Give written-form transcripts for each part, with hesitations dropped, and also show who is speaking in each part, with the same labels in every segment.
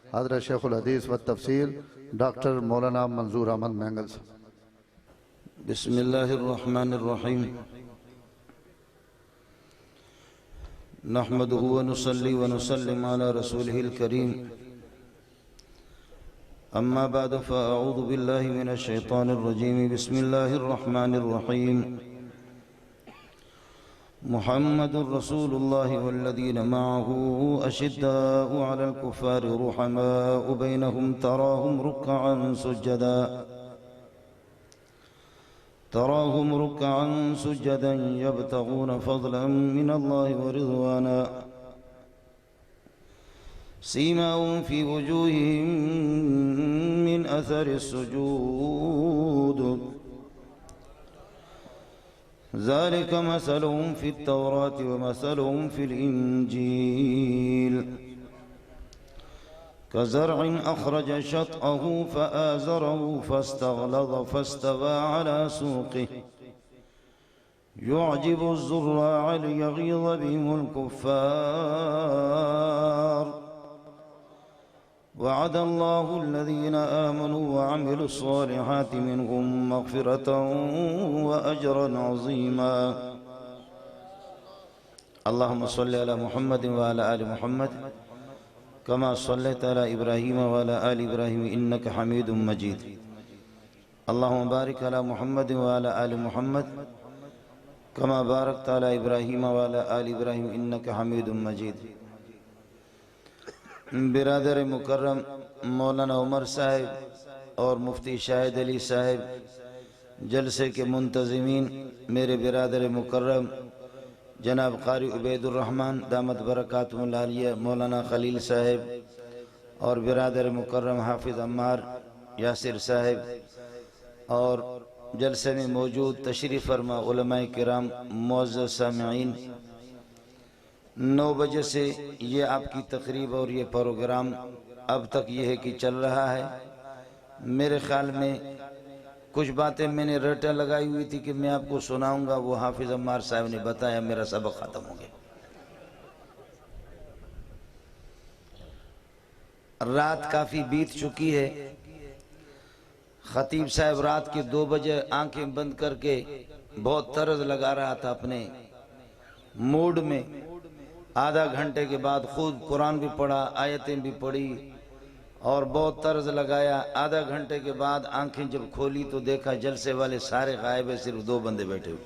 Speaker 1: حضرت شیخ الحدیث و تفسیر ڈاکٹر مولانا منظور احمد مینگل صاحب۔
Speaker 2: بسم اللہ الرحمن الرحیم نحمدہ ونصلی ونسلم علی رسولہ الکریم اما بعد فاعوذ باللہ من الشیطان الرجیم بسم اللہ الرحمن الرحیم محمد رسول اللہ والذین معه اشداء علی الكفار رحماء بینہم تراهم ركعا سجدا يبتغون فضلا من الله ورضوانا سيماهم في وجوههم من أثر السجود ذلك مثلهم في التوراة ومثلهم في الإنجيل كزرع أخرج شطأه فآزره فاستغلظ فاستوى على سوقه يعجب الزراع ليغيظ بهم الكفار وعد الله الذين آمنوا وعملوا الصالحات منهم مغفرة وأجرا عظيما اللهم صل على محمد وعلى آل محمد كما صليت على إبراهيم وعلى آل إبراهيم إنك حميد مجيد اللهم بارك على محمد وعلى آل محمد كما باركت على إبراهيم وعلى آل إبراهيم إنك حميد مجيد برادر مکرم مولانا عمر صاحب اور مفتی شاہد علی صاحب، جلسے کے منتظمین میرے برادر مکرم جناب قاری عبید الرحمن دامت برکاتہم العالیہ مولانا خلیل صاحب، اور برادر مکرم حافظ عمار یاسر صاحب، اور جلسے میں موجود تشریف فرما علماء کرام، معزز سامعین، 9 بجے سے یہ آپ کی تقریب اور یہ پروگرام اب تک یہ ہے کہ چل رہا ہے۔ میرے خیال میں کچھ باتیں میں نے رٹا لگائی ہوئی تھی کہ میں آپ کو سناؤں گا، وہ حافظ عمار صاحب نے بتایا، میرا سبق ختم ہو گیا۔ رات کافی بیت چکی ہے۔ خطیب صاحب رات کے 2 بجے آنکھیں بند کر کے بہت طرز لگا رہا تھا اپنے موڈ میں۔ آدھا گھنٹے کے بعد خود قرآن بھی پڑھا، آیتیں بھی پڑھی اور بہت طرز لگایا۔ آدھا گھنٹے کے بعد آنکھیں جب کھولی تو دیکھا جلسے والے سارے غائب ہیں، صرف 2 بندے بیٹھے ہوئے۔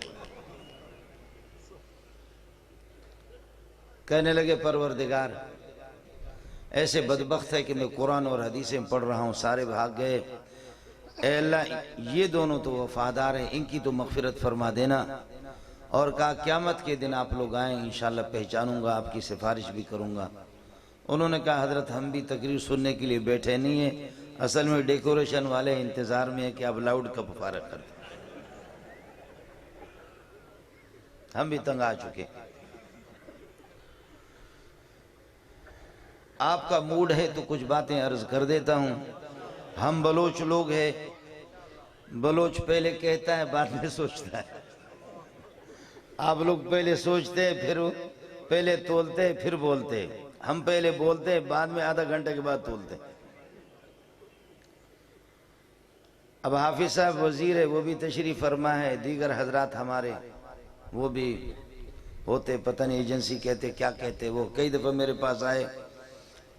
Speaker 2: کہنے لگے پروردگار ایسے بدبخت ہے کہ میں قرآن اور حدیثیں پڑھ رہا ہوں، سارے بھاگ گئے۔ اے اللہ یہ دونوں تو وفادار ہیں، ان کی تو مغفرت فرما دینا۔ اور کہا قیامت کے دن آپ لوگ آئیں، انشاءاللہ پہچانوں گا، آپ کی سفارش بھی کروں گا۔ انہوں نے کہا حضرت ہم بھی تقریر سننے کے لیے بیٹھے نہیں ہیں، اصل میں ڈیکوریشن والے انتظار میں ہیں کہ آپ لاؤڈ کب فارغ کر دیں، ہم بھی تنگ آ چکے۔ آپ کا موڈ ہے تو کچھ باتیں عرض کر دیتا ہوں۔ ہم بلوچ لوگ ہیں، بلوچ پہلے کہتا ہے بعد میں سوچتا ہے۔ آپ لوگ پہلے سوچتے ہیں، پھر پہلے تولتے ہیں پھر بولتے ہیں، ہم پہلے بولتے ہیں بعد میں آدھا گھنٹے کے بعد تولتے ہیں۔ اب حافظ صاحب وزیر ہے، وہ بھی تشریف فرما ہے، دیگر حضرات ہمارے وہ بھی ہوتے، پتہ نہیں ایجنسی کہتے کیا کہتے، وہ کئی دفعہ میرے پاس آئے،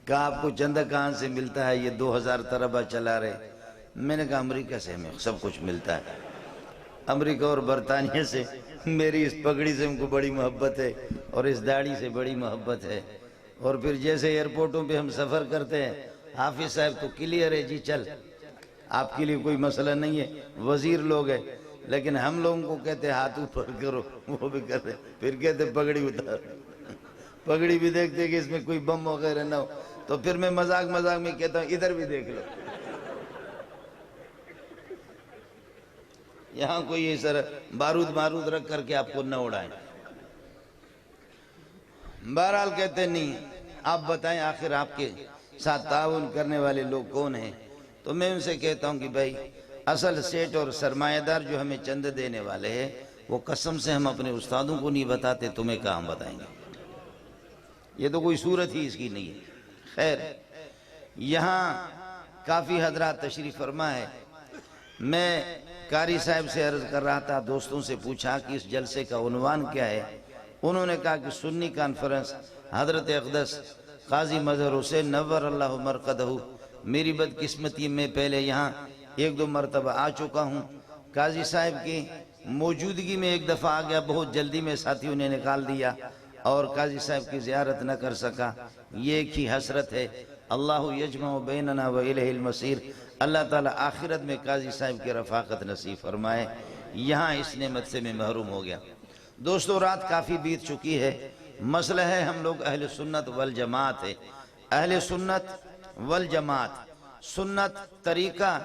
Speaker 2: کہا آپ کو چندہ کہاں سے ملتا ہے، یہ 2000 طلبہ چلا رہے۔ میں نے کہا امریکہ سے ہمیں سب کچھ ملتا ہے، امریکہ اور برطانیہ سے۔ میری اس پگڑی سے ہم کو بڑی محبت ہے اور اس داڑھی سے بڑی محبت ہے۔ اور پھر جیسے ایئرپورٹوں پہ ہم سفر کرتے ہیں، حافظ صاحب تو کلیئر ہے جی، چل آپ کے لیے کوئی مسئلہ نہیں ہے، وزیر لوگ ہیں، لیکن ہم لوگوں کو کہتے ہاتھ اوپر کرو، وہ بھی کرتے، پھر کہتے پگڑی اتار، پگڑی بھی دیکھتے کہ اس میں کوئی بم وغیرہ نہ ہو، تو پھر میں مذاق میں کہتا ہوں ادھر بھی دیکھ لو، یہاں کوئی اس طرح بارود رکھ کر کے آپ کو نہ اڑائیں۔ بہرحال کہتے نہیں، آپ بتائیں آخر آپ کے ساتھ تعاون کرنے والے لوگ کون ہیں؟ تو میں ان سے کہتا ہوں کہ بھائی اصل سیٹ اور سرمایہ دار جو ہمیں چند دینے والے ہیں، وہ قسم سے ہم اپنے استادوں کو نہیں بتاتے، تمہیں کہاں بتائیں گے؟ یہ تو کوئی صورت ہی اس کی نہیں ہے۔ خیر، یہاں کافی حضرات تشریف فرما ہے. میں قاری صاحب سے عرض کر رہا تھا، دوستوں سے پوچھا کہ اس جلسے کا عنوان کیا ہے. انہوں نے کہا کہ سنی کانفرنس حضرت اقدس قاضی مظہر حسین نور اللہ مرقدہ. میری بدقسمتی میں پہلے یہاں ایک دو مرتبہ آ چکا ہوں. قاضی صاحب کی موجودگی میں ایک دفعہ آ گیا، بہت جلدی میں ساتھیوں نے نکال دیا اور قاضی صاحب کی زیارت نہ کر سکا. یہ ایک ہی حسرت ہے. اللہ یجمع بیننا و الیہ المصیر. اللہ تعالیٰ آخرت میں قاضی صاحب کی رفاقت نصیب فرمائے. یہاں اس نعمت سے میں محروم ہو گیا. دوستو، رات کافی بیت چکی ہے. مسئلہ ہے ہم لوگ اہل سنت والجماعت ہے. اہل سنت والجماعت، سنت طریقہ،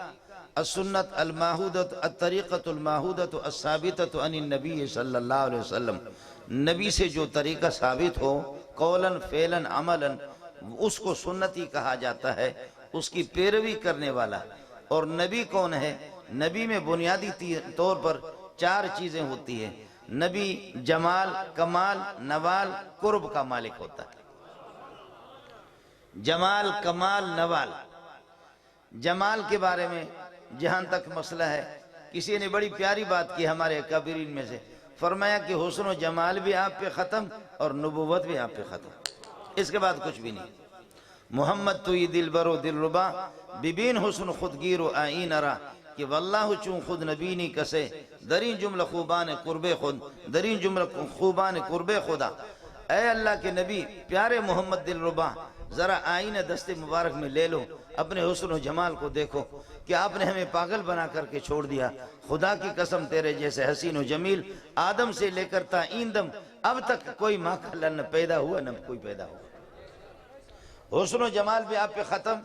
Speaker 2: السنت الماہودت، الطریقۃ الماہودت الثابتۃ عن النبی صلی اللہ علیہ وسلم. نبی سے جو طریقہ ثابت ہو قولاً فعلاً عملاً، اس کو سنتی کہا جاتا ہے، اس کی پیروی کرنے والا. اور نبی کون ہے؟ نبی میں بنیادی طور پر 4 چیزیں ہوتی ہیں. نبی جمال، کمال، نوال، قرب کا مالک ہوتا ہے. جمال، کمال، نوال. جمال کے بارے میں جہاں تک مسئلہ ہے، کسی نے بڑی پیاری بات کی ہمارے اکابرین میں سے، فرمایا کہ حسن و جمال بھی آپ پہ ختم اور نبوت بھی آپ پہ ختم، اس کے بعد کچھ بھی نہیں. محمد تو یہ دل برو دل ربا، ببین حسن خودگیر و آئین ارا، کہ واللہ چون خود نبی نہیں کسے، درین جملہ خوبان قرب خود، درین جملہ خوبان قرب خدا. اے اللہ کے نبی پیارے محمد دل ربا، ذرا آئینہ دست مبارک میں لے لو، اپنے حسن و جمال کو دیکھو کہ آپ نے ہمیں پاگل بنا کر کے چھوڑ دیا. خدا کی قسم تیرے جیسے حسین و جمیل آدم سے لے کر تا ایندم اب تک کوئی ماں کا لن پیدا ہوا نہ کوئی پیدا ہوا. حسن و جمال بھی آپ پہ ختم،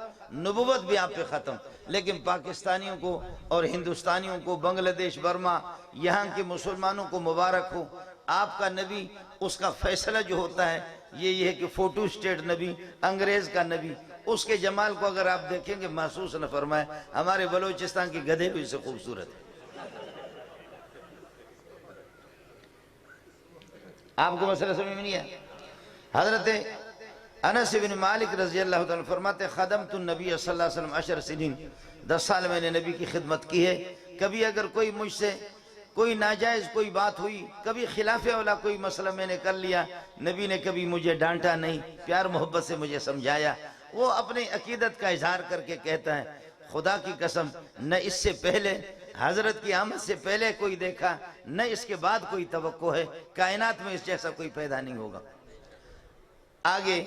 Speaker 2: نبوت بھی آپ پہ ختم. لیکن پاکستانیوں کو اور ہندوستانیوں کو، بنگلہ دیش، برما، یہاں کے مسلمانوں کو مبارک ہو. آپ کا نبی، اس کا فیصلہ جو ہوتا ہے یہ ہے کہ فوٹو سٹیٹ نبی، انگریز کا نبی، اس کے جمال کو اگر آپ دیکھیں گے محسوس نہ فرمائے. ہمارے بلوچستان کے گدھے بھی سے خوبصورت ہے. آپ کو مسئلہ سمجھ میں نہیں ہے؟ حضرت انس بن مالک رضی اللہ تعالیٰ فرماتے خدمت النبی صلی اللہ علیہ وسلم 10 سنین، 10 سال میں نے نبی کی خدمت کی ہے. کبھی اگر کوئی مجھ سے کوئی ناجائز کوئی بات ہوئی، کبھی خلاف والا کوئی مسئلہ میں نے کر لیا، نبی نے کبھی مجھے ڈانٹا نہیں، پیار محبت سے مجھے سمجھایا. وہ اپنی عقیدت کا اظہار کر کے کہتا ہے خدا کی قسم نہ اس سے پہلے حضرت کی آمد سے پہلے کوئی دیکھا، نہ اس کے بعد کوئی توقع ہے، کائنات میں اس جیسا کوئی پیدا نہیں ہوگا. آگے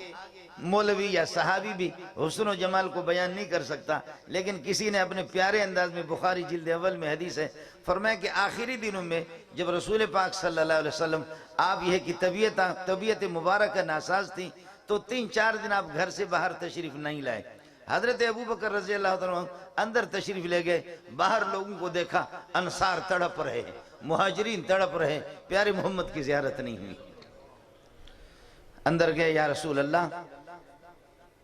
Speaker 2: مولوی یا صحابی بھی حسن و جمال کو بیان نہیں کر سکتا، لیکن کسی نے اپنے پیارے انداز میں، بخاری جلد اول میں حدیث ہے، فرمایا کہ آخری دنوں میں جب رسول پاک صلی اللہ علیہ وسلم آپ یہ کہ طبیعت مبارکہ ناساز تھی تو 3-4 دن آپ گھر سے باہر تشریف نہیں لائے. حضرت ابوبکر رضی اللہ تعالیٰ اندر تشریف لے گئے، باہر لوگوں کو دیکھا انصار تڑپ رہے، مہاجرین تڑپ رہے، پیارے محمد کی زیارت نہیں ہوئی. اندر گئے، یا رسول اللہ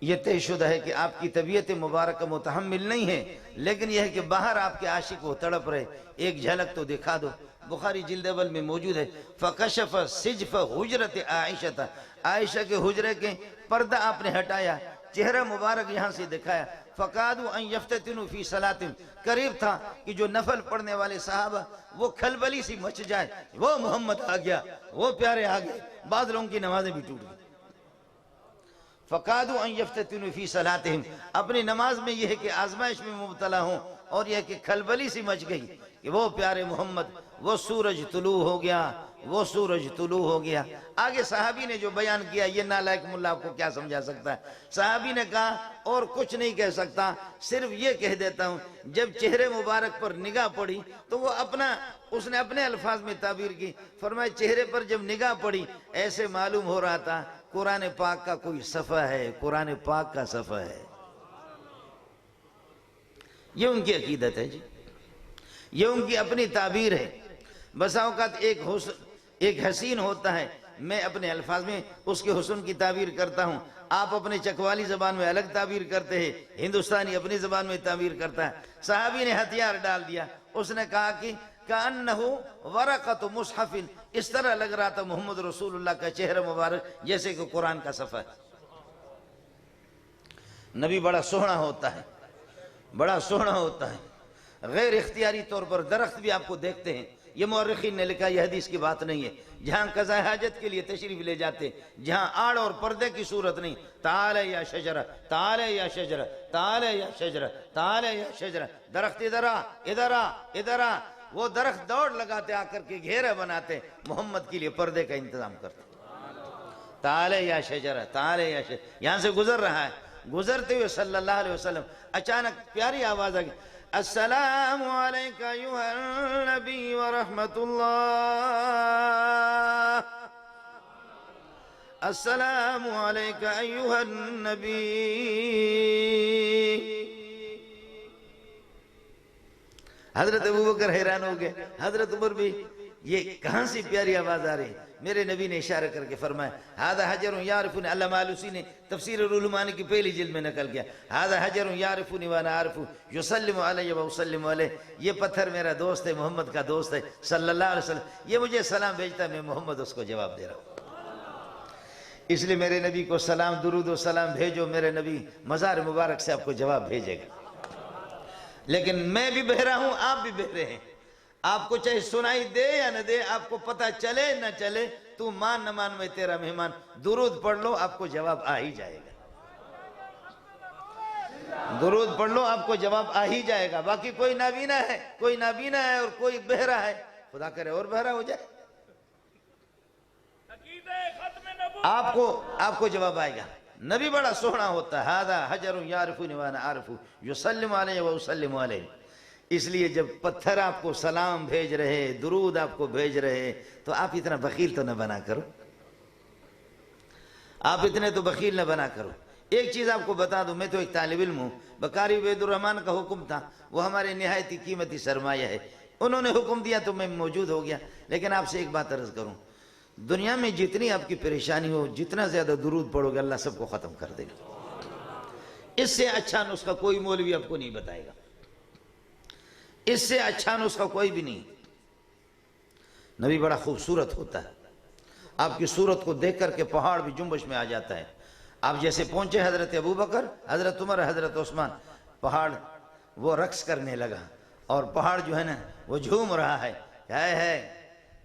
Speaker 2: یہ طے شدہ ہے کہ آپ کی طبیعت مبارکہ متحمل نہیں ہے، لیکن یہ ہے کہ باہر آپ کے عاشق وہ تڑپ رہے، ایک جھلک تو دکھا دو. بخاری جلد اول میں موجود ہے فکشف سجف حجرت عائشہ، عائشہ کے حجرے کے پردہ آپ نے ہٹایا، چہرہ مبارک یہاں سے دکھایا. فقادوا ان یفتتنوا فی صلاتہم، قریب تھا کہ جو نفل پڑھنے والے صحابہ وہ کھلبلی سی مچ جائے، وہ محمد آ گیا، وہ پیارے آ گئے. بعض لوگوں کی نمازیں بھی ٹوٹ گئی. فقادوا ان یفتتنوا فی صلاتہم، اپنی نماز میں یہ ہے کہ آزمائش میں مبتلا ہوں، اور یہ کہ کھلبلی سی مچ گئی کہ وہ پیارے محمد، وہ سورج طلوع ہو گیا، وہ سورج طلوع ہو گیا. آگے صحابی نے جو بیان کیا یہ نالائق ملا آپ کو کیا سمجھا سکتا ہے. صحابی نے کہا اور کچھ نہیں کہہ سکتا، صرف یہ کہہ دیتا ہوں جب چہرے مبارک پر نگاہ پڑی تو وہ اس نے اپنے الفاظ میں تعبیر کی. فرمایا چہرے پر جب نگاہ پڑی ایسے معلوم ہو رہا تھا قرآن پاک کا کوئی صفحہ ہے، قرآن پاک کا صفحہ ہے. یہ ان کی عقیدت ہے جی، یہ ان کی اپنی تعبیر ہے. بسا اوقات ایک حسین ہوتا ہے، میں اپنے الفاظ میں اس کے حسن کی تعبیر کرتا ہوں، آپ اپنے چکوالی زبان میں الگ تعبیر کرتے ہیں، ہندوستانی اپنی زبان میں تعبیر کرتا ہے. صحابی نے ہتھیار ڈال دیا، اس نے کہا کہ کأنہ ورقۃ مصحف، اس طرح لگ رہا تھا محمد رسول اللہ کا چہرہ مبارک جیسے کہ قرآن کا صفحہ ہے. نبی بڑا سوہنا ہوتا ہے، بڑا سوہنا ہوتا ہے، غیر اختیاری طور پر درخت بھی آپ کو دیکھتے ہیں، یہ مورخین نے لکھا، یہ حدیث کی بات نہیں ہے، جہاں قضاء حاجت کے لیے تشریف لے جاتے، جہاں آڑ اور پردے کی صورت نہیں، تعالی یا شجرہ، تعالی یا شجرہ، تعالی یا شجرہ، تعالی یا شجرہ، درخت ادھر آ، ادھر آ، ادھر آ، وہ درخت دوڑ لگاتے آ کر کے گھیرا بناتے، محمد کے لیے پردے کا انتظام کرتے، تعالی یا شجرہ، تعالی یا شجرہ، یہاں سے گزر رہا ہے، گزرتے ہوئے صلی اللہ علیہ وسلم اچانک پیاری آواز آ گئی، السلام علیکہ ایہا النبی ورحمت اللہ، السلام علیکہ ایہا النبی۔ حضرت ابوبکر حیران ہو گئے، حضرت عمر بھی، یہ کہاں سے پیاری آواز آ رہی ہے؟ میرے نبی نے اشارہ کر کے فرمایا، ھذا حجر یعرفنی، علامہ آلوسی نے تفسیر العلمانی کی پہلی جلد میں نقل کیا، ھذا حجر یعرفنی وانا اعرفہ، یسلم علی و اسلم علیہ، یہ پتھر میرا دوست ہے، محمد کا دوست ہے صلی اللہ علیہ وسلم، یہ مجھے سلام بھیجتا ہے، میں محمد اس کو جواب دے رہا ہوں، اس لیے میرے نبی کو سلام، درود و سلام بھیجو، میرے نبی مزار مبارک سے آپ کو جواب بھیجے گا۔ لیکن میں بھی بہرا ہوں، آپ بھی بہرے ہیں، آپ کو چاہے سنائی دے یا نہ دے، آپ کو پتہ چلے نہ چلے، تو مان نہ مان میں تیرا مہمان، درود پڑھ لو آپ کو جواب آ ہی جائے گا، درود پڑھ لو آپ کو جواب آ ہی جائے گا، باقی کوئی نابینا ہے، کوئی نابینا ہے اور کوئی بہرا ہے، خدا کرے اور بہرا ہو جائے، آپ کو جواب آئے گا۔ نبی بڑا سوہنا ہوتا ہے، ھذا حجر یعرفنی وانا اعرفہ، یسلم علیہ و اسلم علیہ، اس لیے جب پتھر آپ کو سلام بھیج رہے، درود آپ کو بھیج رہے، تو آپ اتنا بخیل تو نہ بنا کرو، آپ اتنے تو بخیل نہ بنا کرو۔ ایک چیز آپ کو بتا دوں، میں تو ایک طالب علم ہوں، بقاری عبید الرحمن کا حکم تھا، وہ ہمارے نہایت قیمتی سرمایہ ہے، انہوں نے حکم دیا تو میں موجود ہو گیا، لیکن آپ سے ایک بات عرض کروں، دنیا میں جتنی آپ کی پریشانی ہو، جتنا زیادہ درود پڑھو گے اللہ سب کو ختم کر دے گا، اس سے اچھا نسخہ کوئی مولوی آپ کو نہیں بتائے گا، اس سے اچھا نسخہ کوئی بھی نہیں۔ نبی بڑا خوبصورت ہوتا ہے، آپ کی صورت کو دیکھ کر کے پہاڑ بھی جنبش میں آ جاتا ہے، آپ جیسے پہنچے حضرت ابوبکر، حضرت عمر، حضرت عثمان، پہاڑ وہ رقص کرنے لگا، اور پہاڑ جو ہے نا وہ جھوم رہا ہے،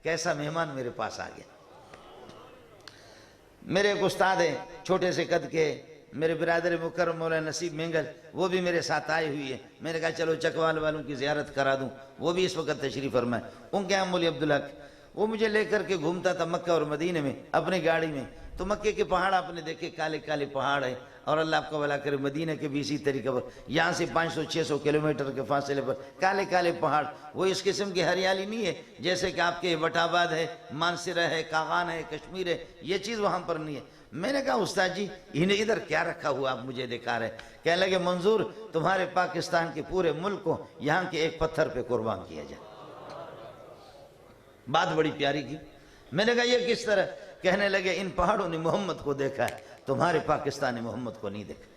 Speaker 2: کیسا مہمان میرے پاس آ گیا۔ میرے ایک استاد ہیں چھوٹے سے قد کے، میرے برادر مکرم مولانا نصیب مینگل، وہ بھی میرے ساتھ آئے ہوئی ہے، میں نے کہا چلو چکوال والوں کی زیارت کرا دوں، وہ بھی اس وقت تشریف فرمائے، ان کے ہم مولی عبدالحق، وہ مجھے لے کر کے گھومتا تھا مکہ اور مدینے میں اپنی گاڑی میں، تو مکے کے پہاڑ آپ نے دیکھے کالے کالے پہاڑ ہے، اور اللہ آپ کا بھلا کرے مدینہ کے بھی اسی طریقے پر، یہاں سے 500-600 کلومیٹر کے فاصلے پر کالے کالے پہاڑ، وہ اس قسم کی ہریالی نہیں ہے جیسے کہ آپ کے وٹ آباد ہے، مانسرہ ہے، کاغان ہے، کشمیر ہے، یہ چیز وہاں پر نہیں ہے۔ میں نے کہا استاد جی انہیں ادھر کیا رکھا ہوا آپ مجھے دکھا رہے، کہنے لگے منظور تمہارے پاکستان کے پورے ملک کو یہاں کے ایک پتھر پہ قربان کیا جائے، بات بڑی پیاری کی۔ میں نے کہا یہ کس طرح؟ کہنے لگے ان پہاڑوں نے محمد کو دیکھا ہے، تمہارے پاکستان نے محمد کو نہیں دیکھا۔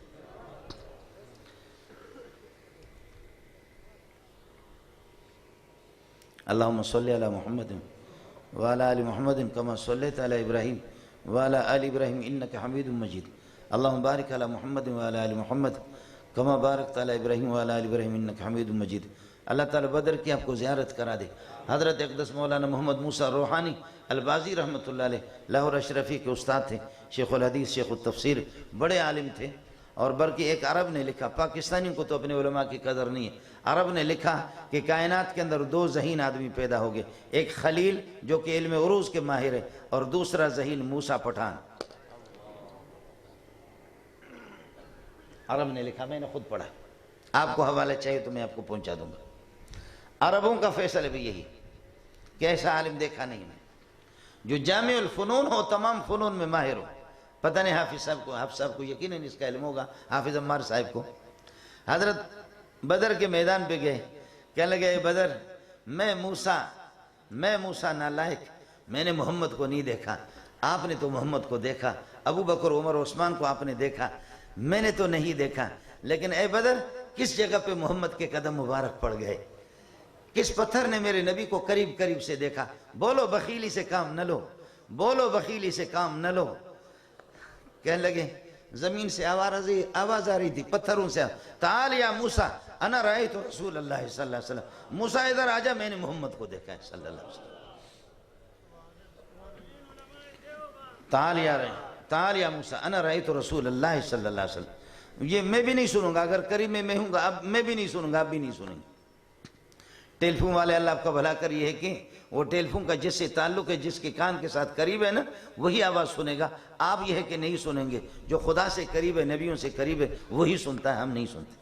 Speaker 2: اللہم صلی علی محمد وعلی آل محمد کما صلیت علی ابراہیم وعلی آل ابراہیم انکا حمید مجید، اللہم بارک علی محمد وعلی آل محمد کما بارکت علی ابراہیم وعلی آل ابراہیم انکا حمید مجید۔ اللہ تعالیٰ بدر کی آپ کو زیارت کرا دے۔ حضرت اقدس مولانا محمد موسیٰ روحانی البازی رحمۃ اللہ علیہ لاہور اشرفی کے استاد تھے، شیخ الحدیث، شیخ التفسیر، بڑے عالم تھے، اور بلکہ ایک عرب نے لکھا، پاکستانیوں کو تو اپنے علماء کی قدر نہیں ہے، عرب نے لکھا کہ کائنات کے اندر 2 ذہین آدمی پیدا ہو گئے، ایک خلیل جو کہ علم عروض کے ماہر ہے، اور دوسرا ذہین موسیٰ پٹھان۔ عرب نے لکھا، میں نے خود پڑھا، آپ کو حوالہ چاہیے تو میں آپ کو پہنچا دوں گا۔ عربوں کا فیصلہ بھی یہی کہ ایسا عالم دیکھا نہیں میں جو جامع الفنون ہو، تمام فنون میں ماہر ہو۔ پتہ نہیں حافظ صاحب کو یقیناً اس کا علم ہوگا، حافظ عمار صاحب کو۔ حضرت بدر کے میدان پہ گئے، کہنے لگے اے بدر، میں موسیٰ نالائق، میں نے محمد کو نہیں دیکھا، آپ نے تو محمد کو دیکھا، ابو بکر، عمر، عثمان کو آپ نے دیکھا، میں نے تو نہیں دیکھا، لیکن اے بدر کس جگہ پہ محمد کے قدم مبارک پڑ گئے، کس پتھر نے میرے نبی کو قریب قریب سے دیکھا؟ بولو بخیلی سے کام نہ لو، بولو بخیلی سے کام نہ لو۔ کہنے لگے زمین سے آواز آ رہی تھی پتھروں سے، تعال یا موسیٰ انا رأیت رسول اللہ صلی اللہ علیہ وسلم، موسیٰ ادھر آجا میں نے محمد کو دیکھا ہے صلی اللہ علیہ وسلم۔ تعال یا موسیٰ انا رأیت رسول اللہ صلی اللہ علیہ وسلم۔ یہ میں بھی نہیں سنوں گا، اگر قریب میں ہوں گا، اب میں بھی نہیں سنوں گا، آپ بھی نہیں سنیں گے۔ ٹیلی فون والے اللہ آپ کا بھلا کر، یہ ہے کہ وہ ٹیلی فون کا جس سے تعلق ہے، جس کے کان کے ساتھ قریب ہے نا، وہی آواز سنے گا۔ آپ یہ ہے کہ نہیں سنیں گے۔ جو خدا سے قریب ہے، نبیوں سے قریب ہے، وہی سنتا ہے، ہم نہیں سنتے۔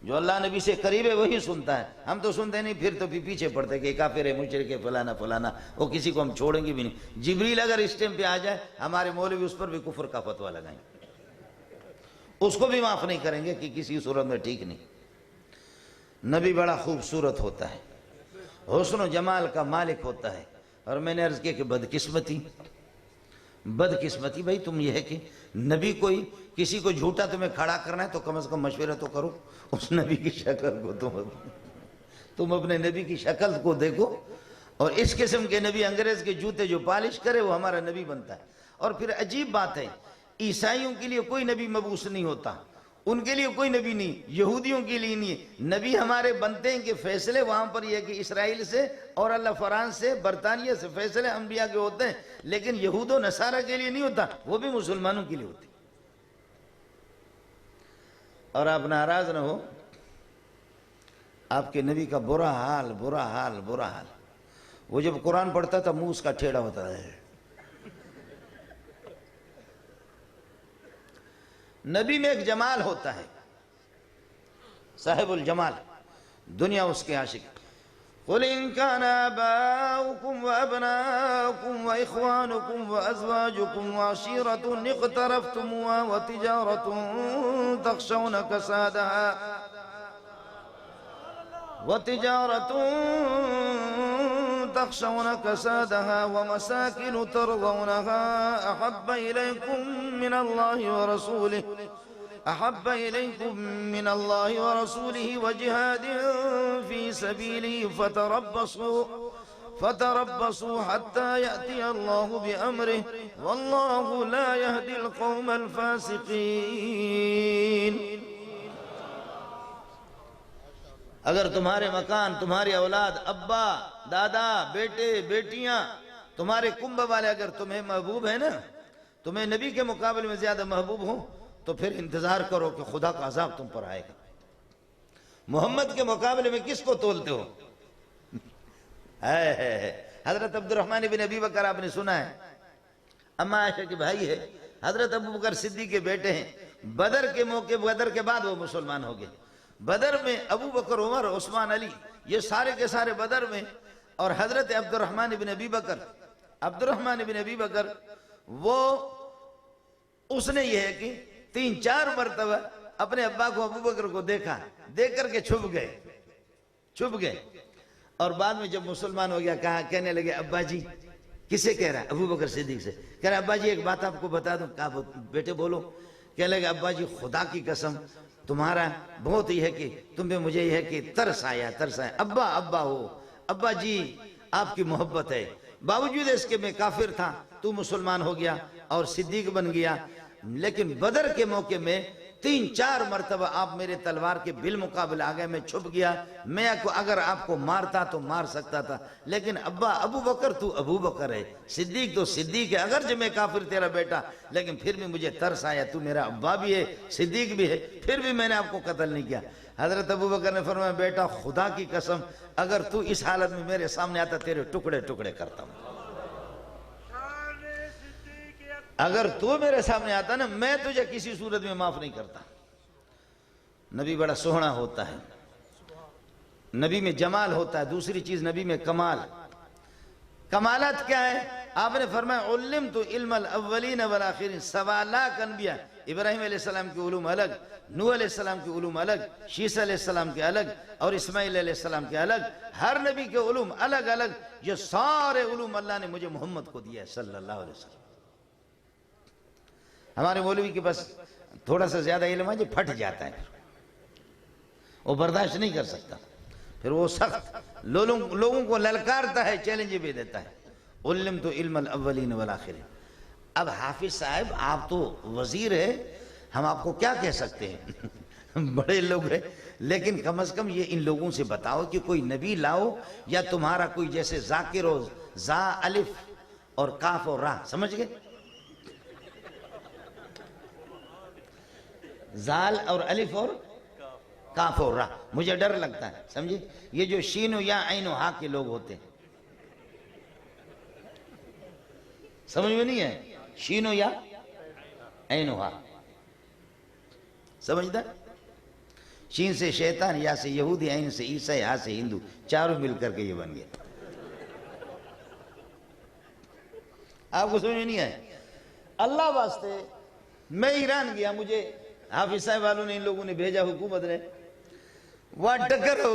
Speaker 2: جو اللہ نبی سے قریب ہے وہی سنتا ہے، ہم تو سنتے نہیں، پھر تو بھی پیچھے پڑتے کہ کافر ہے، مشرک ہے، فلانا فلانا، وہ کسی کو ہم چھوڑیں گے بھی نہیں۔ جبریل اگر اس ٹائم پہ آ جائے، ہمارے مولوی اس پر بھی کفر کا فتویٰ لگائیں، اس کو بھی معاف نہیں کریں گے کہ کسی صورت میں ٹھیک نہیں۔ نبی بڑا خوبصورت ہوتا ہے، حسن و جمال کا مالک ہوتا ہے، اور میں نے عرض کیا کہ بدقسمتی بھائی تم یہ ہے کہ نبی کوئی کسی کو جھوٹا تمہیں کھڑا کرنا ہے تو کم از کم مشورہ تو کرو، اس نبی کی شکل کو تم اپنے نبی کی شکل کو دیکھو، اور اس قسم کے نبی انگریز کے جوتے جو پالش کرے وہ ہمارا نبی بنتا ہے۔ اور پھر عجیب بات ہے، عیسائیوں کے لیے کوئی نبی مبعوث نہیں ہوتا، ان کے لیے کوئی نبی نہیں، یہودیوں کے لیے نہیں ہے۔ نبی ہمارے بنتے ہیں کہ فیصلے وہاں پر یہ کہ اسرائیل سے اور اللہ فرانس سے، برطانیہ سے فیصلے انبیاء کے ہوتے ہیں، لیکن یہود و نصارہ کے لیے نہیں ہوتا، وہ بھی مسلمانوں کے لیے ہوتی۔ اور آپ ناراض نہ ہو، آپ کے نبی کا برا حال۔ وہ جب قرآن پڑھتا تھا منہ اس کا ٹھیڑا ہوتا ہے۔ نبی میں ایک جمال ہوتا ہے، صاحب الجمال، دنیا اس کے عاشق۔ قُلْ إِن كَانَ آبَاؤُكُمْ وَأَبْنَاؤُكُمْ وَإِخْوَانُكُمْ وَأَزْوَاجُكُمْ وَعَشِيرَةٌ اقْتَرَفْتُمُوهَا وَتِجَارَةٌ تَخْشَوْنَ كَسَادَهَا وَمَسَاكِنُ تَرْضَوْنَهَا أَحَبَّ إِلَيْكُم مِّنَ اللَّهِ وَرَسُولِهِ وَجِهَادٍ فِي سَبِيلِهِ فَتَرَبَّصُوا حَتَّى يَأْتِيَ اللَّهُ بِأَمْرِهِ وَاللَّهُ لَا يَهْدِي الْقَوْمَ الْفَاسِقِينَ۔ اگر تمہارے مکان، تمہاری اولاد، ابا، دادا، بیٹے، بیٹیاں، تمہارے کنبہ والے اگر تمہیں محبوب ہیں نا، تمہیں نبی کے مقابلے میں زیادہ محبوب ہوں، تو پھر انتظار کرو کہ خدا کا عذاب تم پر آئے گا۔ محمد کے مقابلے میں کس کو تولتے ہو؟ حضرت عبد الرحمن بن ابی بکر آپ نے سنا ہے، اما عائشہ کے بھائی ہے، حضرت ابو بکر صدیق کے بیٹے ہیں۔ بدر کے موقع، بدر کے بعد وہ مسلمان ہو گئے۔ بدر میں ابو بکر، عمر، عثمان، علی، یہ سارے کے سارے بدر میں، اور حضرت عبد الرحمن بن ابی بکر وہ اس نے یہ ہے کہ 3-4 مرتبہ اپنے ابا کو، ابو بکر کو دیکھا، دیکھ کر کے چھپ گئے، اور بعد میں جب مسلمان ہو گیا کہنے لگے ابا جی، کسے کہہ رہا ہے؟ ابو بکر صدیق سے کہہ رہا ہے ابا جی ایک بات آپ کو بتا دوں۔ کہا بیٹے بولو۔ کہنے لگے ابا جی خدا کی قسم تمہارا بہت ہی ہے کہ تم پہ مجھے یہ ہے کہ ترس آیا۔ ابا ہو، ابا جی آپ کی محبت ہے، باوجود اس کے میں کافر تھا، تو مسلمان ہو گیا اور صدیق بن گیا، لیکن بدر کے موقع میں 3-4 مرتبہ آپ میرے تلوار کے بالمقابل آ گئے، میں چھپ گیا، میں اگر آپ کو مارتا تو مار سکتا تھا، لیکن ابا ابو بکر تو ابو بکر ہے، صدیق تو صدیق ہے، اگرچہ میں کافر تیرا بیٹا، لیکن پھر بھی مجھے ترس آیا، تو میرا ابا بھی ہے، صدیق بھی ہے، پھر بھی میں نے آپ کو قتل نہیں کیا۔ حضرت ابو بکر نے فرمایا بیٹا خدا کی قسم اگر تو اس حالت میں میرے سامنے آتا تیرے ٹکڑے ٹکڑے کرتا ہوں، اگر تو میرے سامنے آتا نا میں تجھے کسی صورت میں معاف نہیں کرتا۔ نبی بڑا سوہنا ہوتا ہے، نبی میں جمال ہوتا ہے۔ دوسری چیز نبی میں کمالات کیا ہے؟ آپ نے فرمایا علمت علم الاولین والآخرین، 1.25 لاکھ انبیاء، ابراہیم علیہ السلام کی علوم الگ، نوح علیہ السلام کی علوم الگ، شیس علیہ السلام کے الگ، اور اسماعیل علیہ السلام کے الگ، ہر نبی کے علوم الگ الگ، یہ سارے علوم اللہ نے مجھے محمد کو دیا ہے صلی اللہ علیہ وسلم۔ ہمارے مولوی کے پاس تھوڑا سا زیادہ علم ہے جو پھٹ جاتا ہے، وہ برداشت نہیں کر سکتا، پھر وہ سخت لوگوں کو للکارتا ہے، چیلنج بھی دیتا ہے۔ علمت علم الاولین والآخرین، اب حافظ صاحب آپ تو وزیر ہے، ہم آپ کو کیا کہہ سکتے ہیں، بڑے لوگ ہیں، لیکن کم از کم یہ ان لوگوں سے بتاؤ کہ کوئی نبی لاؤ، یا تمہارا کوئی جیسے ذاکر و زا الف اور کاف اور راہ، سمجھ گئے؟ زال اور الف اور کاف اور راہ، مجھے ڈر لگتا ہے، سمجھے؟ یہ جو شین و یا عین و ہا کے لوگ ہوتے ہیں، سمجھ میں نہیں ہے؟ شین و یا عین و ہا، سمجھتا؟ شین سے شیطان، یا سے یہودی، عین سے عیسیٰ، ہا سے ہندو، چاروں مل کر کے یہ بن گیا۔ آپ کو سمجھ میں نہیں آئے؟ اللہ واسطے میں ایران گیا، مجھے حافظ صاحب والوں نے، ان لوگوں نے بھیجا، حکومت نے، وہاں ٹکر ہو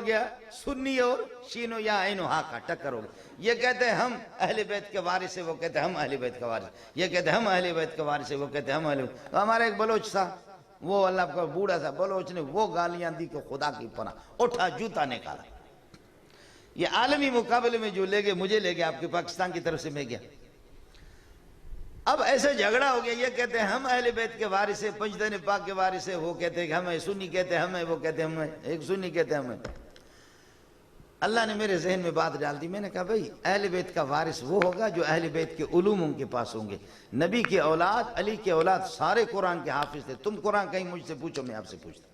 Speaker 2: گیا سنی اور شین و یا عین و ہا کا ٹکر ہو گیا۔ یہ کہتے ہیں ہم اہل بیت کے وارث ہیں، وہ کہتے ہیں ہم اہل بیت کے وارث، یہ کہتے ہیں ہم اہل بیت کے وارث ہیں، وہ کہتے ہیں ہم اہل بیت۔ تو ہمارا ایک بلوچ تھا، وہ اللہ کا بوڑھا تھا بلوچ، نے وہ گالیاں دی کہ خدا کی پناہ، اٹھا جوتا نکالا۔ یہ عالمی مقابلے میں جو لے گئے، مجھے لے گئے، آپ کے پاکستان کی طرف سے میں گیا۔ اب ایسے جھگڑا ہو گیا، یہ کہتے ہیں ہم اہل بیت کے وارث ہیں، پنجتن پاک کے وارث ہیں، وہ کہتے ہیں کہ ہم ہیں، سنی کہتے ہیں ہم ہیں، وہ کہتے ہیں ہم ہیں، ایک سنی کہتے ہیں ہم ہیں۔ اللہ نے میرے ذہن میں بات ڈال دی، میں نے کہا بھئی اہل بیت کا وارث وہ ہوگا جو اہل بیت کے علوم ان کے پاس ہوں گے۔ نبی کی اولاد، علی کی اولاد سارے قرآن کے حافظ تھے، تم قرآن کہیں مجھ سے پوچھو، میں آپ سے پوچھتا۔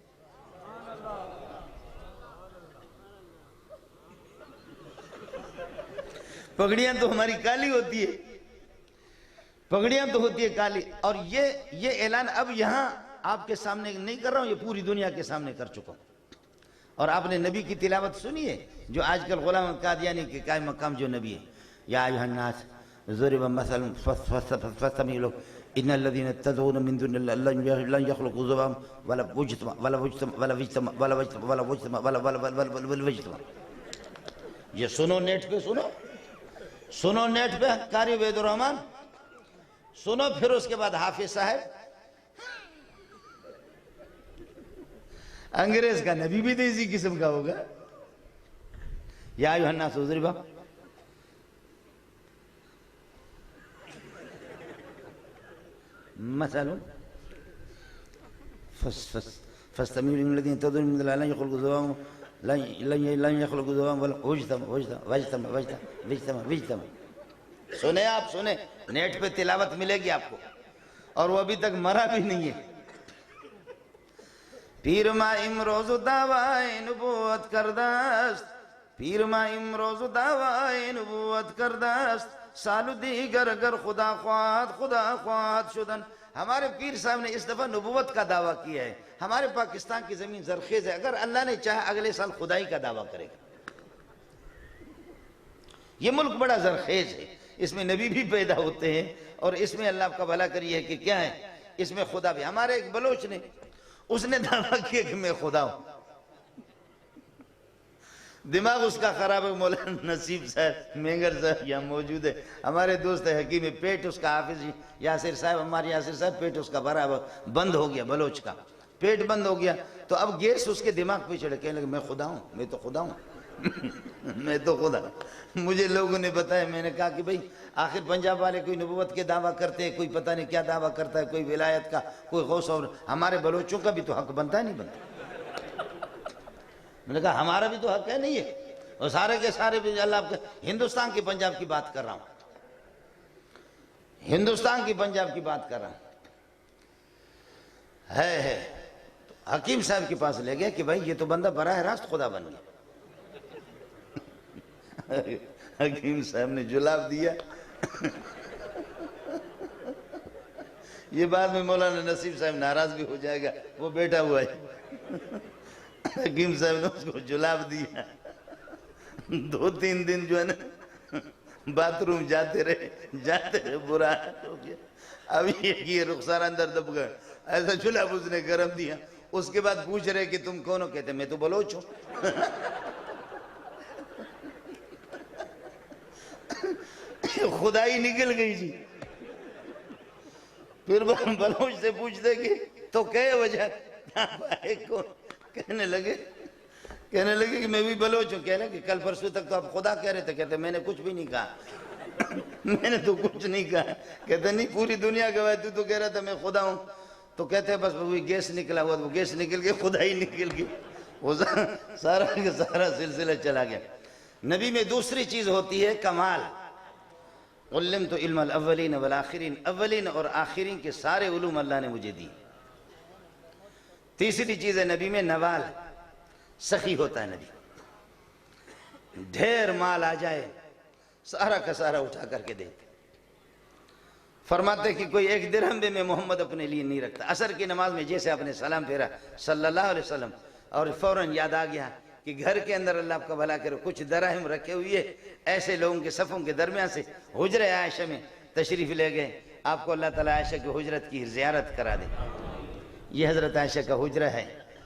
Speaker 2: پگڑیاں تو ہماری کالی ہوتی ہے، پگڑیاں تو ہوتی ہے کالی، اور یہ اعلان اب یہاں آپ کے سامنے نہیں کر رہا ہوں، یہ پوری دنیا کے سامنے کر چکا ہوں۔ اور آپ نے نبی کی تلاوت سنی ہے، جو آج کل غلام قادیانی کے قائم مقام جو نبی ہے، یا ایھا الناس ضرب مثل فاستمعوا له ان الذين تدعون من دون الله لن يخلقوا ذبابا ولا اجتماع۔ یہ سنو نیٹ پہ، سنو نیٹ پہ، قاری عبید الرحمن سنو، پھر اس کے بعد حافظ صاحب، انگریز کا نبی بھی تو اسی قسم کا ہوگا۔ یا ایھا الناس ضرب مثل فاستمعوا للذين تدعون من دون الله لن يخلقوا ذبابا لن يخلقوا ذبابا ولا اجتماع۔ سنیں آپ، سنیں، نیٹ پہ تلاوت ملے گی آپ کو، اور وہ ابھی تک مرا بھی نہیں ہے۔ پیر ما امروز دعوی نبوت کردست، پیر ما امروز دعوی نبوت کردست، سال دیگر اگر خدا خواہد شدن۔ ہمارے پیر صاحب نے اس دفعہ نبوت کا دعویٰ کیا ہے۔ ہمارے پاکستان کی زمین زرخیز ہے، اگر اللہ نے چاہا اگلے سال خدائی کا دعویٰ کرے گا۔ یہ ملک بڑا زرخیز ہے، اس میں نبی بھی پیدا ہوتے ہیں، اور اس میں اللہ کا بھلا کری ہے کہ کیا ہے، اس میں خدا بھی۔ ہمارے ایک بلوچ نے، اس نے دعویٰ کیا کہ میں خدا ہوں، دماغ اس کا خراب ہے۔ مولانا نصیب صاحب مینگر صاحب یہاں موجود ہے، ہمارے دوست ہے حکیم، پیٹ اس کا حافظ یاسر صاحب، ہمارے یاسر صاحب، پیٹ اس کا بند ہو گیا، بلوچ کا پیٹ بند ہو گیا، تو اب گیس اس کے دماغ پہ چڑھے، کہنے لگے میں خدا ہوں، میں تو خدا ہوں میں تو خدا۔ مجھے لوگوں نے بتایا، میں نے کہا کہ بھئی آخر پنجاب والے کوئی نبوت کے دعویٰ کرتے ہیں، کوئی پتہ نہیں کیا دعویٰ کرتا ہے، کوئی ولایت کا، کوئی غوث، اور ہمارے بلوچوں کا بھی تو حق بنتا ہے، نہیں بنتا؟ میں نے کہا ہمارا بھی تو حق ہے، نہیں ہے؟ اور سارے کے سارے بھی اللہ، ہندوستان کی پنجاب کی بات کر رہا ہوں، ہندوستان کی پنجاب کی بات کر رہا ہوں۔ ہے حکیم صاحب کے پاس لے گیا کہ بھائی یہ تو بندہ براہ راست خدا بن گیا۔ حکیم صاحب نے جلاب دیا۔ یہ بعد میں مولانا نصیب صاحب ناراض بھی ہو جائے گا، وہ بیٹھا ہوا ہے۔ حکیم صاحب نے اس کو جلاب دیا، 2-3 دن جو ہے نا باتھ روم جاتے رہے، برا ہو گیا۔ اب یہ رخسار اندر دب گئے، ایسا جلاب اس نے گرم دیا۔ اس کے بعد پوچھ رہے کہ تم کون ہو؟ کہتے میں تو بلوچ ہوں۔ خدائی نکل گئی جی۔ پھر بلوچ سے پوچھتے کہ تو کہے وجہ کہنے لگے کہ میں بھی بلوچ ہوں۔ کہہ رہے کہ کل پرسوں تک تو آپ خدا کہہ رہے تھے، کہتے میں نے کچھ بھی نہیں کہا، میں نے تو کچھ نہیں کہا. کہتے نہیں پوری دنیا گواہ, تو کہہ رہا تھا میں خدا ہوں. تو کہتے ہیں بس وہی گیس نکلا ہوا, وہ گیس نکل کے خدا ہی نکل گئی. وہ سارا کا سارا سلسلہ چلا گیا. نبی میں دوسری چیز ہوتی ہے کمال. علمت علم الاولین والآخرین, اولین اور آخرین کے سارے علوم اللہ نے مجھے دی. تیسری چیز ہے نبی میں نوال, سخی ہوتا ہے نبی. ڈھیر مال آ جائے سارا کا سارا اٹھا کر کے دیتے. فرماتے کہ کوئی ایک درہم بھی میں محمد اپنے لیے نہیں رکھتا. عصر کی نماز میں جیسے آپ نے سلام پھیرا صلی اللہ علیہ وسلم, اور فوراً یاد آ گیا کہ گھر کے اندر اللہ آپ کا بھلا کرے کچھ دراہم رکھے ہوئے ایسے لوگوں کے صفوں کے درمیان سے حجرہ عائشہ میں تشریف لے گئے. آپ کو اللہ تعالیٰ عائشہ کی حجرت کی زیارت کرا دے. یہ حضرت عائشہ کا حجرہ ہے,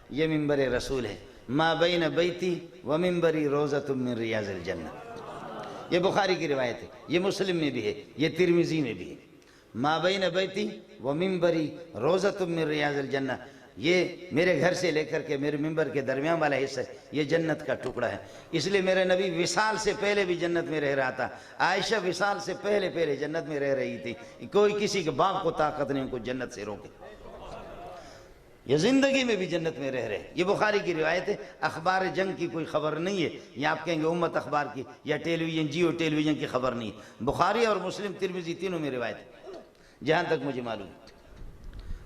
Speaker 2: یہ منبر رسول ہے. ما بین بیتی و منبری روضۃ من ریاض الجنہ. یہ بخاری کی روایت ہے, یہ مسلم میں بھی ہے, یہ ترمذی میں بھی ہے. ما بین بیتی و منبری روضۃ من ریاض الجنہ, یہ میرے گھر سے لے کر کے میرے منبر کے درمیان والا حصہ ہے, یہ جنت کا ٹکڑا ہے. اس لیے میرے نبی وصال سے پہلے بھی جنت میں رہ رہا تھا. عائشہ وصال سے پہلے جنت میں رہ رہی تھی. کوئی کسی کے باپ کو طاقت نہیں ان کو جنت سے روکے. یہ زندگی میں بھی جنت میں رہ رہے. یہ بخاری کی روایت ہے. اخبار جنگ کی کوئی خبر نہیں ہے. یہ آپ کہیں گے امت اخبار کی یا ٹیلی ویژن جیو ٹیلی ویژن کی خبر نہیں ہے. بخاری اور مسلم ترمذی تینوں میں روایت ہے جہاں تک مجھے معلوم.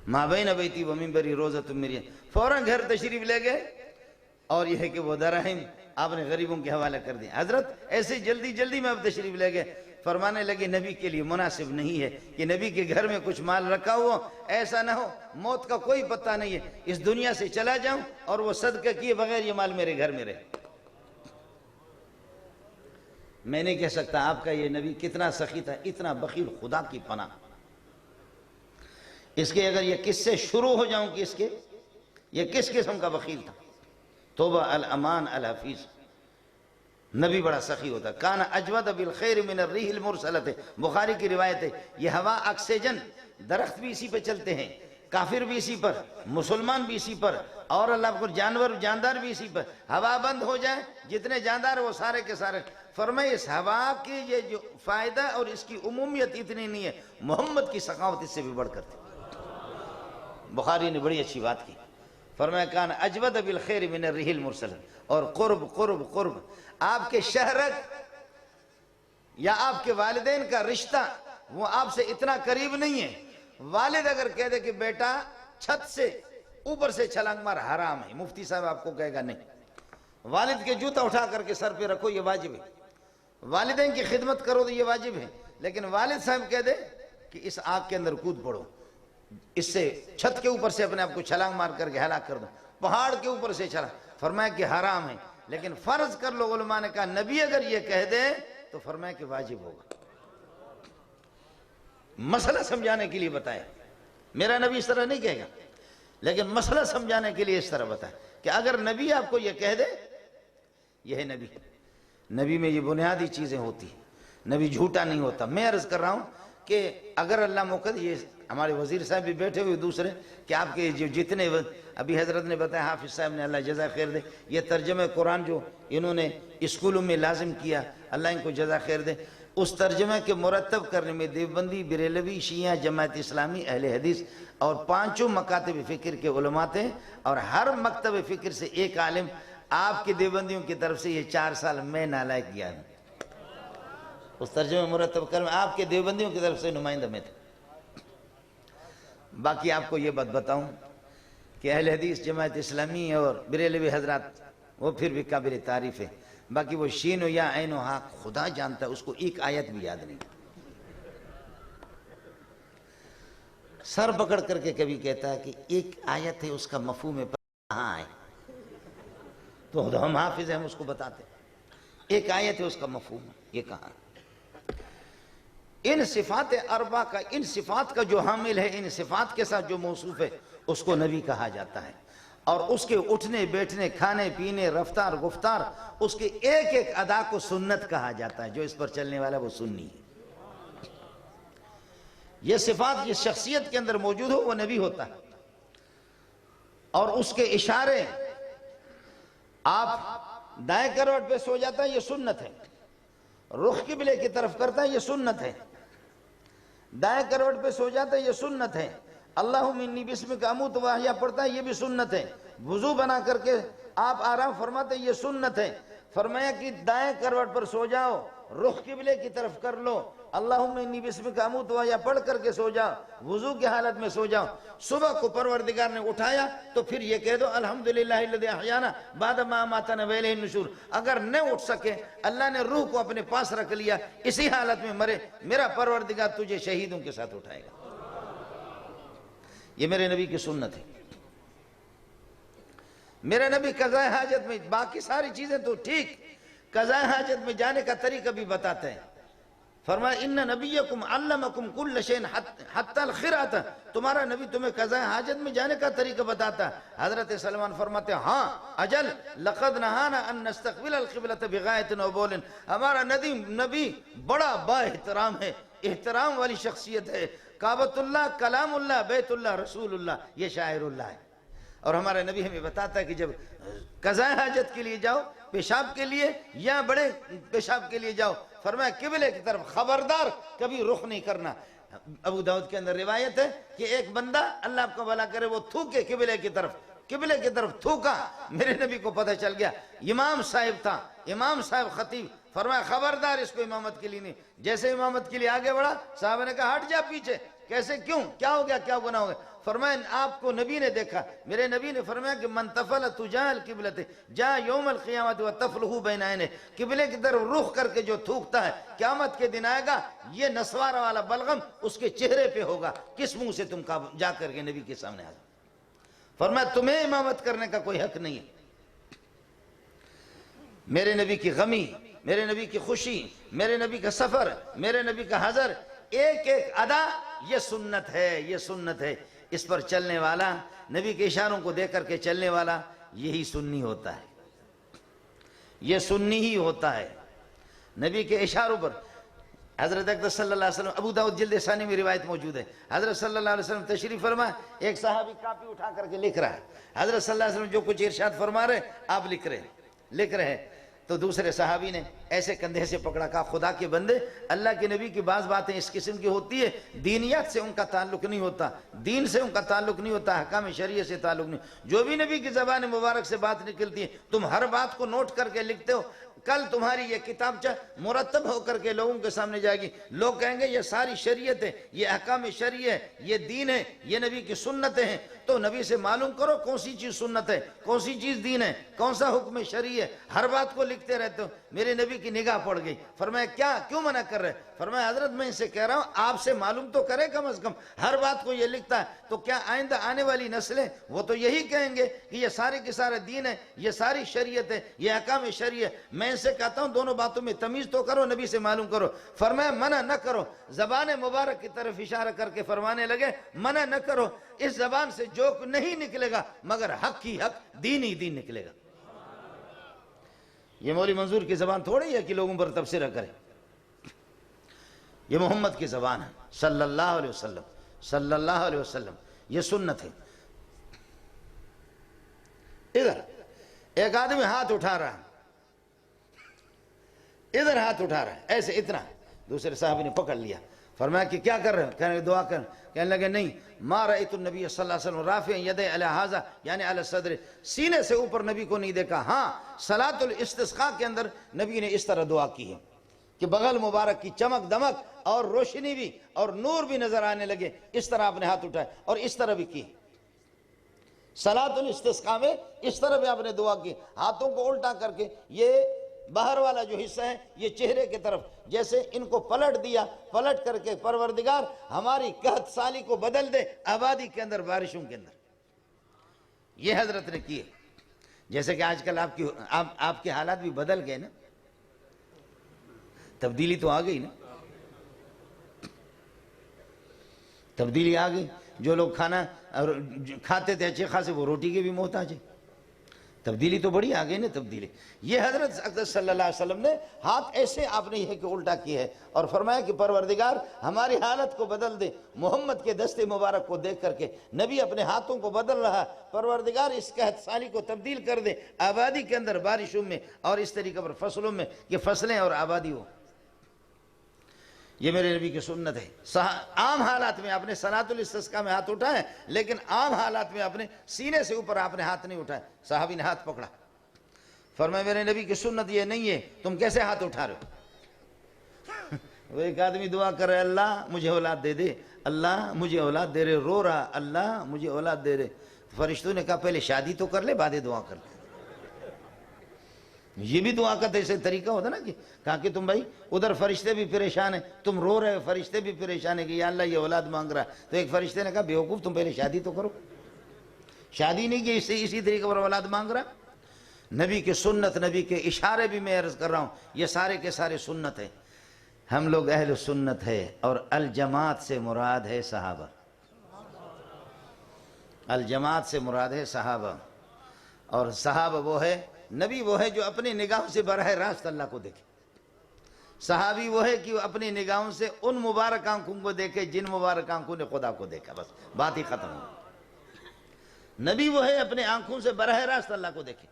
Speaker 2: ما بین بیتی و منبری روضۃ من ریاض. فوراً گھر تشریف لے گئے, اور یہ ہے کہ وہ دراہم آپ نے غریبوں کے حوالے کر دیا. حضرت ایسے جلدی میں اب تشریف لے گئے. فرمانے لگے نبی کے لیے مناسب نہیں ہے کہ نبی کے گھر میں کچھ مال رکھا ہو, ایسا نہ ہو موت کا کوئی پتہ نہیں ہے, اس دنیا سے چلا جاؤں اور وہ صدقہ کیے بغیر یہ مال میرے گھر میں رہے. میں نہیں کہہ سکتا آپ کا یہ نبی کتنا سخی تھا, اتنا بخیل, خدا کی پناہ. اس کے اگر یہ کس سے شروع ہو جاؤں کہ اس کے یہ کس قسم کا بخیل تھا. توبہ الامان الحفیظ. نبی بڑا سخی ہوتا. کان اجود بالخیر من الریح المرسلۃ. بخاری کی روایت ہے. یہ ہوا آکسیجن, درخت بھی اسی پہ چلتے ہیں, کافر بھی اسی پر, مسلمان بھی اسی پر, اور اللہ کو جانور جاندار بھی اسی پر. ہوا بند ہو جائے جتنے جاندار وہ سارے کے سارے. فرمائے اس ہوا کی یہ جو فائدہ اور اس کی عمومیت اتنی نہیں ہے, محمد کی سخاوت اس سے بھی بڑھ کر تھی. بخاری نے بڑی اچھی بات کی. فرمایا کان اجود بالخیر من الریح المرسلۃ. اور قرب آپ کے شہرت یا آپ کے والدین کا رشتہ وہ آپ سے اتنا قریب نہیں ہے. والد اگر کہہ دے کہ بیٹا چھت سے اوپر سے چھلانگ مار, حرام ہے. مفتی صاحب آپ کو کہے گا نہیں. والد کے جوتا اٹھا کر کے سر پہ رکھو, یہ واجب ہے. والدین کی خدمت کرو تو یہ واجب ہے. لیکن والد صاحب کہہ دے کہ اس آگ کے اندر کود پڑو, اس سے چھت کے اوپر سے اپنے آپ کو چھلانگ مار کر کے ہلاک کر دو, پہاڑ کے اوپر سے چھلانگ, فرمایا کہ حرام ہے. لیکن فرض کر لو, علماء نے کہا نبی اگر یہ کہہ دے تو فرمایا کہ واجب ہوگا. مسئلہ سمجھانے کے لیے بتایا. میرا نبی اس طرح نہیں کہے گا, لیکن مسئلہ سمجھانے کے لیے اس طرح بتایا کہ اگر نبی آپ کو یہ کہہ دے, یہ ہے نبی. نبی میں یہ بنیادی چیزیں ہوتی ہیں. نبی جھوٹا نہیں ہوتا. میں عرض کر رہا ہوں کہ اگر اللہ موقع, یہ ہمارے وزیر صاحب بھی بیٹھے ہوئے دوسرے, کہ آپ کے جو جتنے ابھی حضرت نے بتایا, حافظ صاحب نے اللہ جزا خیر دے, یہ ترجمہ قرآن جو انہوں نے اسکولوں میں لازم کیا, اللہ ان کو جزا خیر دے, اس ترجمہ کے مرتب کرنے میں دیوبندی, بریلوی, شیعہ, جماعت اسلامی, اہل حدیث اور پانچوں مکاتب فکر کے علماء تھے, اور ہر مکتب فکر سے ایک عالم. آپ کے دیوبندیوں کی طرف سے یہ 4 سال میں نالائق گیا ہوں. اس ترجمہ مرتب کرنے آپ کے دیوبندیوں کی طرف سے نمائندہ میں تھے. باقی آپ کو یہ بات بتاؤں کہ اہل حدیث, جماعت اسلامی اور بریلوی حضرات وہ پھر بھی قابل تعریف ہے. باقی وہ شین و یا عین و ہا خدا جانتا ہے, اس کو ایک آیت بھی یاد نہیں. سر پکڑ کر کے کبھی کہتا ہے کہ ایک آیت ہے, اس کا مفہوم کہاں ہے, تو ہم حافظ ہیں, ہم اس کو بتاتے ہیں. ایک آیت ہے, اس کا مفہوم یہ کہاں. ان صفات اربع کا, ان صفات کا جو حامل ہے, ان صفات کے ساتھ جو موصوف ہے, اس کو نبی کہا جاتا ہے. اور اس کے اٹھنے بیٹھنے, کھانے پینے, رفتار گفتار, اس کے ایک ایک ادا کو سنت کہا جاتا ہے. جو اس پر چلنے والا وہ سنی ہے. یہ صفات جس شخصیت کے اندر موجود ہو وہ نبی ہوتا ہے. اور اس کے اشارے, آپ دائیں کروٹ پہ سو جاتا ہے, یہ سنت ہے. رخ قبلے کی طرف کرتا ہے یہ سنت ہے، دائیں کروٹ پہ سو جاتا ہے یہ سنت ہے، اللہم انی بسمک اموت و احیا پڑھتا ہے یہ بھی سنت ہے، وضو بنا کر کے آپ آرام فرماتے ہیں یہ سنت ہے۔ فرمایا کہ دائیں کروٹ پر سو جاؤ، رخ قبلے کی طرف کر لو، اللہم انی بسمک اموت و احیا پڑھ کر کے سو جاؤ، وضو کی حالت میں سو جاؤ۔ صبح کو پروردگار نے اٹھایا تو پھر یہ کہہ دو الحمدللہ الذی احیانا بعد ما اماتنا والیہ النشور۔ اگر نہ اٹھ سکے، اللہ نے روح کو اپنے پاس رکھ لیا، اسی حالت میں مرے، میرا پروردگار تجھے شہیدوں کے ساتھ اٹھائے گا۔ یہ میرے نبی کی سنت ہے۔ میرے نبی قضاء حاجت میں، باقی ساری چیزیں تو ٹھیک، قضاء حاجت میں جانے کا طریقہ بھی بتاتے ہیں۔ فرمایا ان نبیکم علمکم کل شیء حتی الخراۃ، تمہارا نبی تمہیں قضاء حاجت میں جانے کا طریقہ بتاتا ہے۔ حضرت سلمان فرماتے ہیں ہاں اجل لقد نہانا ان نستقبل القبلۃ بغایۃ و بول، ہمارا نبی بڑا با احترام ہے، احترام والی شخصیت ہے، کعبۃ اللہ کلام اللہ، بیت اللہ رسول اللہ، یہ شاعر اللہ ہے۔ اور ہمارا نبی ہمیں بتاتا ہے کہ جب قضاء حاجت کے لیے جاؤ، پیشاب کے لیے یا بڑے پیشاب کے لیے جاؤ، فرمایا قبلے کی طرف خبردار کبھی رخ نہیں کرنا۔ ابو داؤد کے اندر روایت ہے کہ ایک بندہ اللہ آپ کو بھلا کرے وہ تھوکے قبلے کی طرف تھوکا، میرے نبی کو پتہ چل گیا، امام صاحب تھا، امام صاحب خطیب، فرمایا خبردار اس کو امامت کے لیے نہیں۔ جیسے امامت کے لیے آگے بڑھا، صحابہ نے کہا ہٹ جا پیچھے، کیسے کیوں، کیا ہو گیا، کیا گناہ ہو گیا؟ فرمایا آپ کو نبی نے دیکھا، میرے نبی نے فرمایا کہ من تفل تجاه القبلۃ جاء یوم القیامت وتفلہ بین عینیہ، قبلے کی طرف رخ کر کے جو تھوکتا ہے قیامت کے دن آئے گا، یہ نسوارہ والا بلغم اس کے چہرے پہ ہوگا۔ کس منہ سے تم جا کر کے نبی کے سامنے آ جاؤ؟ فرمایا تمہیں امامت کرنے کا کوئی حق نہیں ہے۔ میرے نبی کی غمی، میرے نبی کی خوشی، میرے نبی کا سفر، میرے نبی کا حضر، ایک ایک ادا یہ سنت ہے، یہ سنت ہے۔ اس پر چلنے والا، نبی کے اشاروں کو دیکھ کر کے چلنے والا، یہی سنی ہوتا ہے، یہ سنی ہی ہوتا ہے۔ نبی کے اشاروں پر حضرت اقدس صلی اللہ علیہ وسلم، ابو داؤد جلد ثانی میں روایت موجود ہے، حضرت صلی اللہ علیہ وسلم تشریف فرما، ایک صحابی کاپی اٹھا کر کے لکھ رہا ہے، حضرت صلی اللہ علیہ وسلم جو کچھ ارشاد فرما رہے آپ لکھ رہے ہیں، تو دوسرے صحابی نے ایسے کندھے سے پکڑا، کہا خدا کے بندے، اللہ کے نبی کی بعض باتیں اس قسم کی ہوتی ہے، دینیات سے ان کا تعلق نہیں ہوتا، دین سے ان کا تعلق نہیں ہوتا، احکام شریعت سے تعلق نہیں، جو بھی نبی کی زبان مبارک سے بات نکلتی ہے تم ہر بات کو نوٹ کر کے لکھتے ہو، کل تمہاری یہ کتابچہ مرتب ہو کر کے لوگوں کے سامنے جائے گی، لوگ کہیں گے یہ ساری شریعت ہے، یہ احکام شریعت ہے، یہ دین ہے، یہ نبی کی سنتیں ہیں۔ تو نبی سے معلوم کرو کون سی چیز سنت ہے، کون سی چیز دین ہے، کون سا حکم شرعی ہے، ہر بات کو لکھتے رہتے ہو۔ میرے نبی کی نگاہ پڑ گئی، فرمایا کیوں منع کر رہے؟ فرمایا حضرت میں ان سے کہہ رہا ہوں آپ سے معلوم تو کرے کم از کم، ہر بات کو یہ لکھتا ہے تو کیا آئندہ آنے والی نسلیں وہ تو یہی کہیں گے کہ یہ سارے کے سارے دین ہے، یہ ساری شریعت ہے، یہ احکام شریعت ہے۔ میں ان سے کہتا ہوں دونوں باتوں میں تمیز تو کرو، نبی سے معلوم کرو۔ فرمایا منع نہ کرو، زبان مبارک کی طرف اشارہ کر کے فرمانے لگے منع نہ کرو، اس زبان سے جوک نہیں نکلے گا مگر حق ہی حق، دین ہی دین نکلے گا۔ یہ مولوی منظور کی زبان تھوڑی ہے کہ لوگوں پر تبصرہ کرے، یہ محمد کی زبان ہے صلی اللہ علیہ وسلم، صلی اللہ علیہ وسلم، یہ سنت ہے۔ ادھر ایک آدمی ہاتھ اٹھا رہا ہے، ادھر ہاتھ اٹھا رہا ہے، ایسے اتنا، دوسرے صحابی نے پکڑ لیا، فرمایا کہ کیا کر رہے ہیں؟ کہنے لگے دعا کر، کہنے لگے نہیں، ما رأیت النبی صلی اللہ علیہ وسلم رافع یدیہ علی ھذا یعنی علی صدر، سینے سے اوپر نبی کو نہیں دیکھا، ہاں صلاۃ الاستسقاء کے اندر نبی نے اس طرح دعا کی ہے کہ بغل مبارک کی چمک دمک اور روشنی بھی اور نور بھی نظر آنے لگے، اس طرح آپ نے ہاتھ اٹھائے اور اس طرح بھی کی۔ صلاۃ الاستسقاء میں اس طرح بھی آپ نے دعا کی، ہاتھوں کو الٹا کر کے، یہ باہر والا جو حصہ ہے یہ چہرے کی طرف، جیسے ان کو پلٹ دیا، پلٹ کر کے پروردگار ہماری قحط سالی کو بدل دے آبادی کے اندر، بارشوں کے اندر، یہ حضرت نے کیے۔ جیسے کہ آج کل آپ کے حالات بھی بدل گئے نا، تبدیلی تو آ گئی نا، تبدیلی آ گئی، جو لوگ کھانا کھاتے تھے اچھے خاصے وہ روٹی کے بھی محتاج ہیں، تبدیلی تو بڑی آ گئی نا تبدیلی۔ یہ حضرت اقدس صلی اللہ علیہ وسلم نے ہاتھ ایسے آپ نے یہ کہ الٹا کیا ہے اور فرمایا کہ پروردگار ہماری حالت کو بدل دے، محمد کے دستے مبارک کو دیکھ کر کے نبی اپنے ہاتھوں کو بدل رہا، پروردگار اس قحط سالی کو تبدیل کر دے آبادی کے اندر، بارشوں میں اور اس طریقے پر فصلوں میں، کہ فصلیں اور آبادی ہو۔ یہ میرے نبی کی سنت ہے. عام حالات میں آپ نے صلاۃ الاستسقاء میں ہاتھ اٹھائے، لیکن عام حالات میں آپ نے سینے سے اوپر آپ نے ہاتھ نہیں اٹھائے. صحابی نے ہاتھ پکڑا، فرمایا میرے نبی کی سنت یہ نہیں ہے، تم کیسے ہاتھ اٹھا رہے ہو؟ وہ ایک آدمی دعا کر رہے اللہ مجھے اولاد دے دے، اللہ مجھے اولاد دے رہے، رو رہا اللہ مجھے اولاد دے رہے. فرشتوں نے کہا پہلے شادی تو کر لے بعد دعا کر لے. یہ بھی دعا کا ایسے طریقہ ہوتا نا، کہ کہا کہ تم بھائی ادھر فرشتے بھی پریشان ہیں، تم رو رہے ہو، فرشتے بھی پریشان ہیں کہ یا اللہ یہ اولاد مانگ رہا ہے. تو ایک فرشتے نے کہا بیوقوف تم پہلے شادی تو کرو. شادی نہیں کی، اسی طریقے پر اولاد مانگ رہا. نبی کے سنت، نبی کے اشارے بھی میں عرض کر رہا ہوں، یہ سارے کے سارے سنت ہیں. ہم لوگ اہل سنت ہے، اور الجماعت سے مراد ہے صحابہ. الجماعت سے مراد ہے صحابہ. اور صحابہ وہ ہے، نبی وہ ہے جو اپنی نگاہوں سے براہ راست اللہ کو دیکھے. صحابی وہ ہے کہ وہ اپنی نگاہوں سے ان مبارک آنکھوں کو دیکھے جن مبارک آنکھوں نے خدا کو دیکھا. بس بات ہی ختم ہو. نبی وہ ہے اپنے آنکھوں سے براہ راست اللہ کو دیکھے.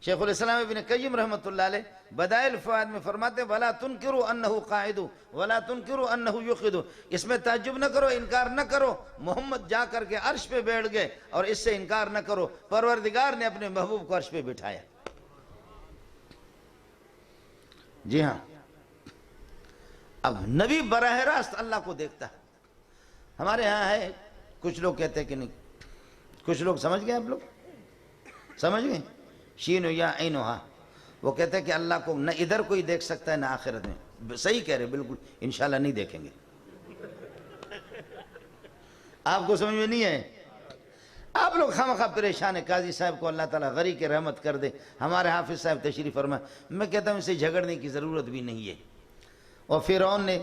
Speaker 2: شیخ الاسلام ابن قیم رحمۃ اللہ علیہ بدائل الفوائد میں فرماتے ہیں وَلَا تُنْكِرُوا أَنَّهُ قَاعِدُ وَلَا تُنْكِرُوا أَنَّهُ يُقِدُ. اس میں تعجب نہ کرو، انکار نہ کرو محمد جا کر کے عرش پہ بیٹھ گئے، اور اس سے انکار نہ کرو پروردگار نے اپنے محبوب کو عرش پہ بٹھایا. جی ہاں، اب نبی براہ راست اللہ کو دیکھتا ہے. ہمارے ہاں ہے کچھ لوگ کہتے ہیں کہ نہیں، کچھ لوگ سمجھ گئے، آپ لوگ سمجھ گئے، شین یا عین ہا، وہ کہتے ہیں کہ اللہ کو نہ ادھر کوئی دیکھ سکتا ہے نہ آخرت میں. صحیح کہہ رہے بالکل، انشاءاللہ نہیں دیکھیں گے. آپ کو سمجھ میں نہیں ہے، آپ لوگ خواہ پریشان ہیں. قاضی صاحب کو اللہ تعالیٰ غری کے رحمت کر دے. ہمارے حافظ صاحب تشریف فرمائے. میں کہتا ہوں اسے جھگڑنے کی ضرورت بھی نہیں ہے. اور فرعون نے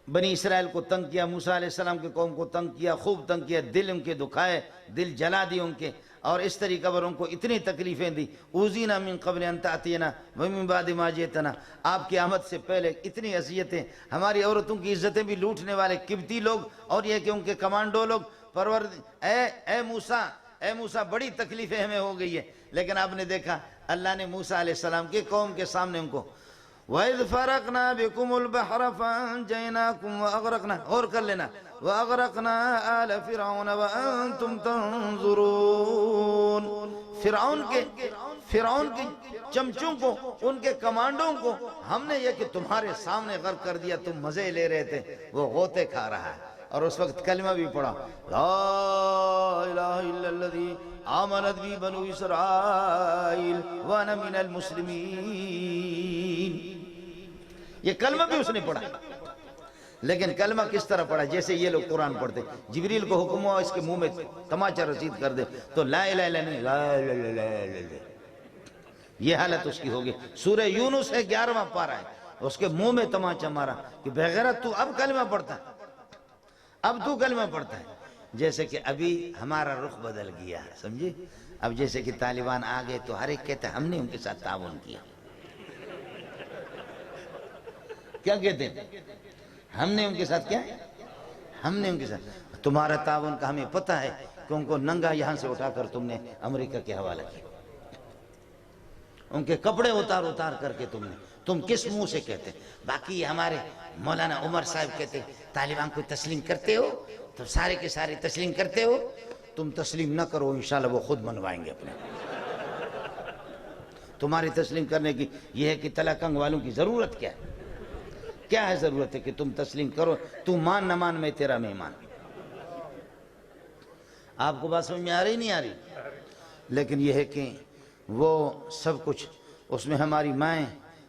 Speaker 2: بنی اسرائیل کو تنگ کیا، موسیٰ علیہ السلام کے قوم کو تنگ کیا، خوب تنگ کیا، دل ان کے دکھائے، دل جلا دی ان کے، اور اس طریقہ پر ان کو اتنی تکلیفیں دی. اوذینا من قبل ان تأتینا ومن بعد ما جئتنا. آپ کی آمد سے پہلے اتنی اذیتیں، ہماری عورتوں کی عزتیں بھی لوٹنے والے قبطی لوگ، اور یہ کہ ان کے کمانڈو لوگ. اے موسیٰ بڑی تکلیفیں ہمیں ہو گئی ہے. لیکن آپ نے دیکھا اللہ نے موسیٰ علیہ السلام کے قوم کے سامنے ان کو وَإِذْ فَرَقْنَا بِكُمُ الْبَحْرَ فَأَنْجَيْنَاكُمْ وَأَغْرَقْنَا، اور کر لینا، وَأَغْرَقْنَا آلَ فِرْعَوْنَ وَأَنْتُمْ تَنْظُرُونَ. فرعون کے چمچوں کو، ان کے کمانڈوں کو ہم نے یہ کہ تمہارے سامنے غرق کر دیا، تم مزے لے رہے تھے، وہ غوطے کھا رہا ہے. اور اس وقت کلمہ بھی پڑھا، لا الہ الا الذی آمنت بی بنو اسرائیل وانا من المسلمین. یہ کلمہ بھی اس نے پڑھا. لیکن کلمہ کس طرح پڑھا؟ جیسے یہ لوگ قرآن پڑھتے، جبریل کو حکم ہوا اس کے منہ میں تماچا رسید کر دے، تو لا الہ الا نہیں، لا الہ الا اللہ. یہ حالت اس کی ہوگی. سورہ یونس ہے 11واں پارہ ہے، اس کے منہ میں تماچا مارا کہ بغیرت تو اب کلمہ پڑھتا ہے، اب تو کلمہ پڑھتا ہے. جیسے کہ ابھی ہمارا رخ بدل گیا ہے، سمجھے؟ اب جیسے کہ طالبان آ گئے تو ہر ایک کہتا ہے ہم نے ان کے ساتھ تعاون کیا. کیا کہتے ہیں؟ ہم نے ان کے ساتھ کیا؟ ہم نے ان کے ساتھ. تمہارا تعاون کا ہمیں پتہ ہے کہ ان کو ننگا یہاں سے اٹھا کر تم نے امریکہ کے حوالہ کیا، ان کے کپڑے اتار اتار کر کے تم کس منہ سے کہتے ہیں؟ باقی ہمارے مولانا عمر صاحب کہتے ہیں طالبان کو تسلیم کرتے ہو تو سارے کے سارے تسلیم کرتے ہو. تم تسلیم نہ کرو، انشاءاللہ وہ خود منوائیں گے اپنے. تمہاری تسلیم کرنے کی یہ ہے کہ تلاکنگ والوں کی ضرورت کیا ہے؟ کیا ہے ضرورت ہے کہ تم تسلیم کرو؟ تم مان نہ مان میں تیرا مہمان. آپ کو بات سمجھ میں آ رہی نہیں آ رہی؟ لیکن یہ ہے کہ وہ سب کچھ اس میں ہماری مائیں،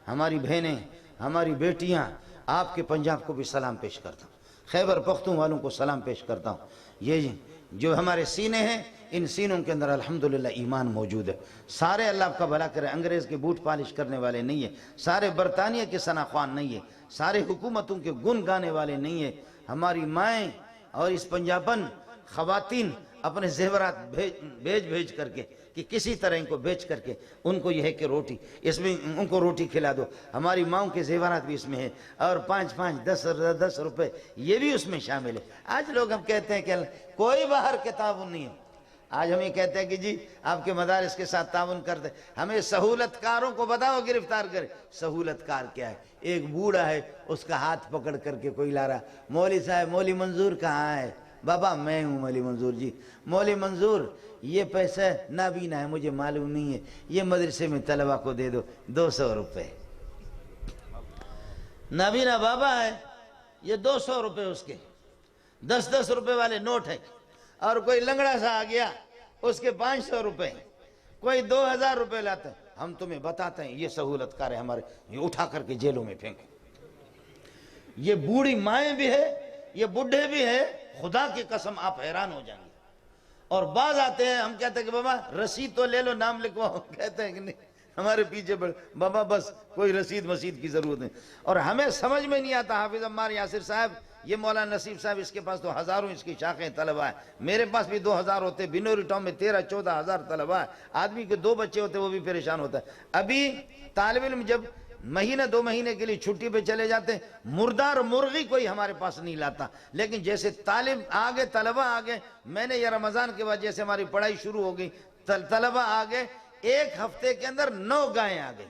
Speaker 2: ہماری بہنیں، ہماری بیٹیاں. آپ کے پنجاب کو بھی سلام پیش کرتا ہوں، خیبر پختون والوں کو سلام پیش کرتا ہوں. یہ جو ہمارے سینے ہیں، ان سینوں کے اندر الحمدللہ ایمان موجود ہے. سارے اللہ آپ کا بھلا کرے، انگریز کے بوٹ پالش کرنے والے نہیں ہیں، سارے برطانیہ کے ثنا خوان نہیں ہیں، سارے حکومتوں کے گن گانے والے نہیں ہیں. ہماری مائیں اور اس پنجابن خواتین اپنے زیورات بھیج کر کے کہ کسی طرح ان کو بیچ کر کے ان کو یہ ہے کہ روٹی، اس میں ان کو روٹی کھلا دو. ہماری ماؤں کے زیورات بھی اس میں ہیں، اور 5-5 10 روپے یہ بھی اس میں شامل ہے. آج لوگ ہم کہتے ہیں کہ کوئی باہر کے تعاون نہیں ہے. آج ہم یہ کہتے ہیں کہ جی آپ کے مدارس کے ساتھ تعاون کرتے، ہمیں سہولت کاروں کو بتاؤ گرفتار کرے۔ سہولت کار کیا ہے؟ ایک بوڑھا ہے، اس کا ہاتھ پکڑ کر کے کوئی لا رہا، مولوی صاحب مولوی منظور کہاں ہے؟ بابا میں ہوں مولوی منظور جی۔ مولوی منظور یہ پیسہ نابینا ہے، مجھے معلوم نہیں ہے، یہ مدرسے میں طلبہ کو دے دو، 200 روپے۔ نابینا بابا ہے، یہ 200 روپے اس کے 10 روپے والے نوٹ ہیں۔ اور کوئی لنگڑا سا آ گیا، اس کے 500 روپے، کوئی 2000 روپے لاتا ہے۔ ہم تمہیں بتاتے ہیں یہ سہولت کار ہے ہمارے، یہ اٹھا کر کے جیلوں میں پھینکو۔ یہ بوڑھی مائیں بھی ہے، یہ بڈھے بھی ہے، خدا کی قسم آپ حیران ہو جائیں گے۔ اور بعض آتے ہیں، ہم کہتے ہیں کہ بابا رسید تو لے لو، نام لکھواؤ، کہتے ہیں کہ نہیں ہمارے پیچھے بڑھ، بابا بس کوئی رسید مسید کی ضرورت نہیں۔ اور ہمیں سمجھ میں نہیں آتا، حافظ عمار یاسر صاحب، یہ مولانا نصیب صاحب، اس کے پاس تو ہزاروں اس کی شاخیں طلبہ ہیں، میرے پاس بھی 2000 ہوتے، بنوری ٹاؤن میں 13-14 ہزار طلبہ ہیں، آدمی کے 2 بچے ہوتے وہ بھی پریشان ہوتا ہے۔ ابھی طالب علم جب مہینہ 2 مہینے کے لیے چھٹی پہ چلے جاتے ہیں، مردار مرغی کوئی ہمارے پاس نہیں لاتا، لیکن جیسے طالب آگے، طلبہ آگے، میں نے یہ رمضان کے بعد جیسے ہماری پڑھائی شروع ہو گئی، طلبہ آگے، 1 ہفتے کے اندر 9 گائیں آ گئی۔